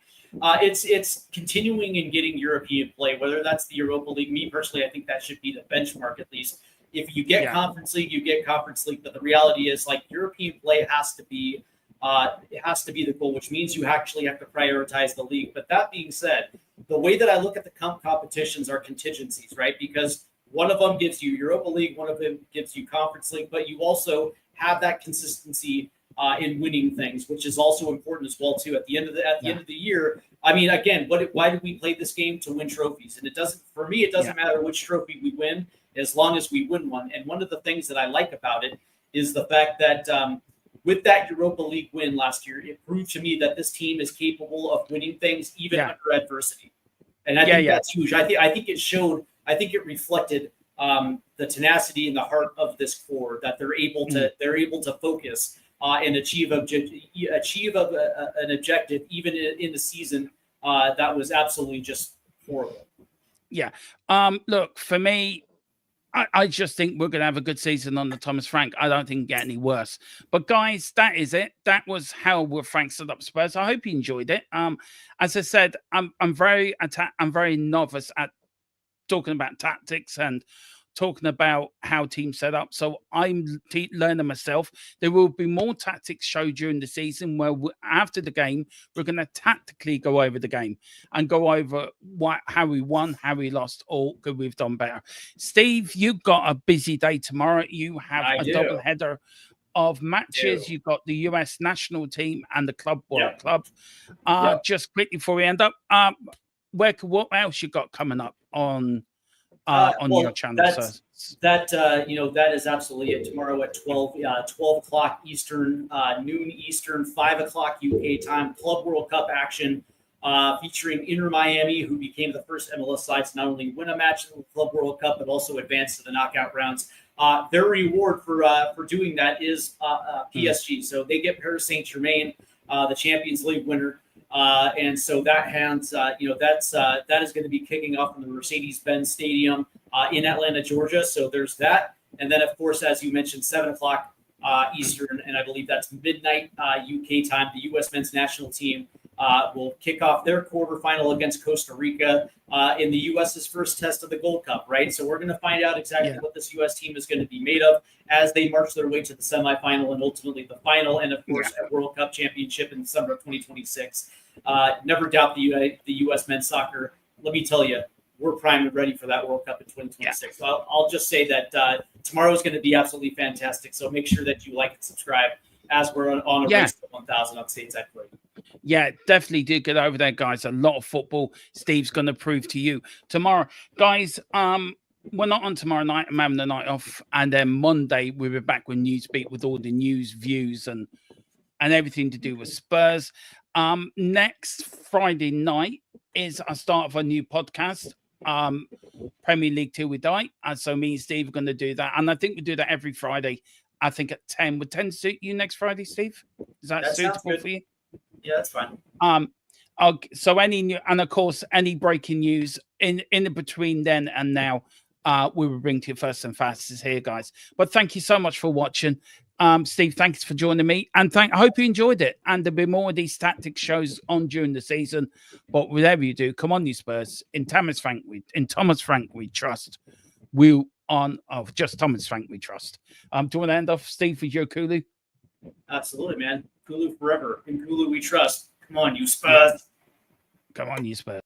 It's continuing and getting European play, whether that's the Europa League. Me personally, I think that should be the benchmark at least. If you get Conference League, you get Conference League. But the reality is, like, European play has to be the goal, which means you actually have to prioritize the league. But that being said, the way that I look at the competitions are contingencies, right? Because one of them gives you Europa League, one of them gives you Conference League, but you also have that consistency in winning things, which is also important as well too. At the end of the year, I mean, again, why did we play this game? To win trophies, and it doesn't matter which trophy we win, as long as we win one. And one of the things that I like about it is the fact that with that Europa League win last year, it proved to me that this team is capable of winning things even under adversity, and I think that's huge. I think it showed. I think it reflected the tenacity and the heart of this core, that they're able to focus and achieve an objective even in the season that was absolutely just horrible. Yeah. Look, for me, I just think we're going to have a good season on the Thomas Frank. I don't think it can get any worse. But guys, that is it. That was how Frank set up Spurs. I hope you enjoyed it. As I said, I'm very novice at talking about tactics and talking about how teams set up. So I'm learning myself. There will be more tactics shown during the season where after the game, we're going to tactically go over the game and go over how we won, how we lost, or could we've done better. Steve, you've got a busy day tomorrow. You have a double header of matches. You've got the US national team and the Club World Club. Just quickly before we end up, what else you got coming up on your channel? That is absolutely it. Tomorrow at 12 o'clock Eastern, noon Eastern, 5 o'clock UK time, Club World Cup action featuring Inter Miami, who became the first MLS side to not only win a match in the Club World Cup, but also advance to the knockout rounds. Their reward for doing that is PSG. So they get Paris Saint-Germain, the Champions League winner. And so that is going to be kicking off in the Mercedes-Benz Stadium in Atlanta, Georgia. So there's that. And then, of course, as you mentioned, 7 o'clock Eastern, and I believe that's midnight UK time, the U.S. men's national team will kick off their quarterfinal against Costa Rica in the U.S.'s first test of the Gold Cup, right? So we're going to find out exactly what this U.S. team is going to be made of as they march their way to the semifinal and ultimately the final, and of course a World Cup championship in December of 2026. Never doubt the U.S. men's soccer. Let me tell you, we're primed and ready for that World Cup in 2026. So I'll just say that tomorrow is going to be absolutely fantastic. So make sure that you like and subscribe as we're on a race to 1,000 on Stateside Play. Yeah, definitely do get over there, guys. A lot of football. Steve's going to prove to you tomorrow, guys. We're not on tomorrow night. I'm having the night off, and then Monday we'll be back with Newsbeat with all the news, views, and everything to do with Spurs. Next Friday night is a start of a new podcast. Premier League Till We Die. And so me and Steve are going to do that. And I think we do that every Friday, I think at 10. Would 10 suit you next Friday, Steve? Is that suitable for you? Yeah, that's fine. So any new, and of course, any breaking news in between then and now, we will bring to you first and fastest here, guys. But thank you so much for watching. Steve, thanks for joining me, and I hope you enjoyed it. And there'll be more of these tactics shows on during the season. But whatever you do, come on, you Spurs. In Thomas Frank, we trust. Just Thomas Frank, we trust. Do you want to end off, Steve, with your Kulu? Absolutely, man. Kulu forever. In Kulu, we trust. Come on, you Spurs. Come on, you Spurs.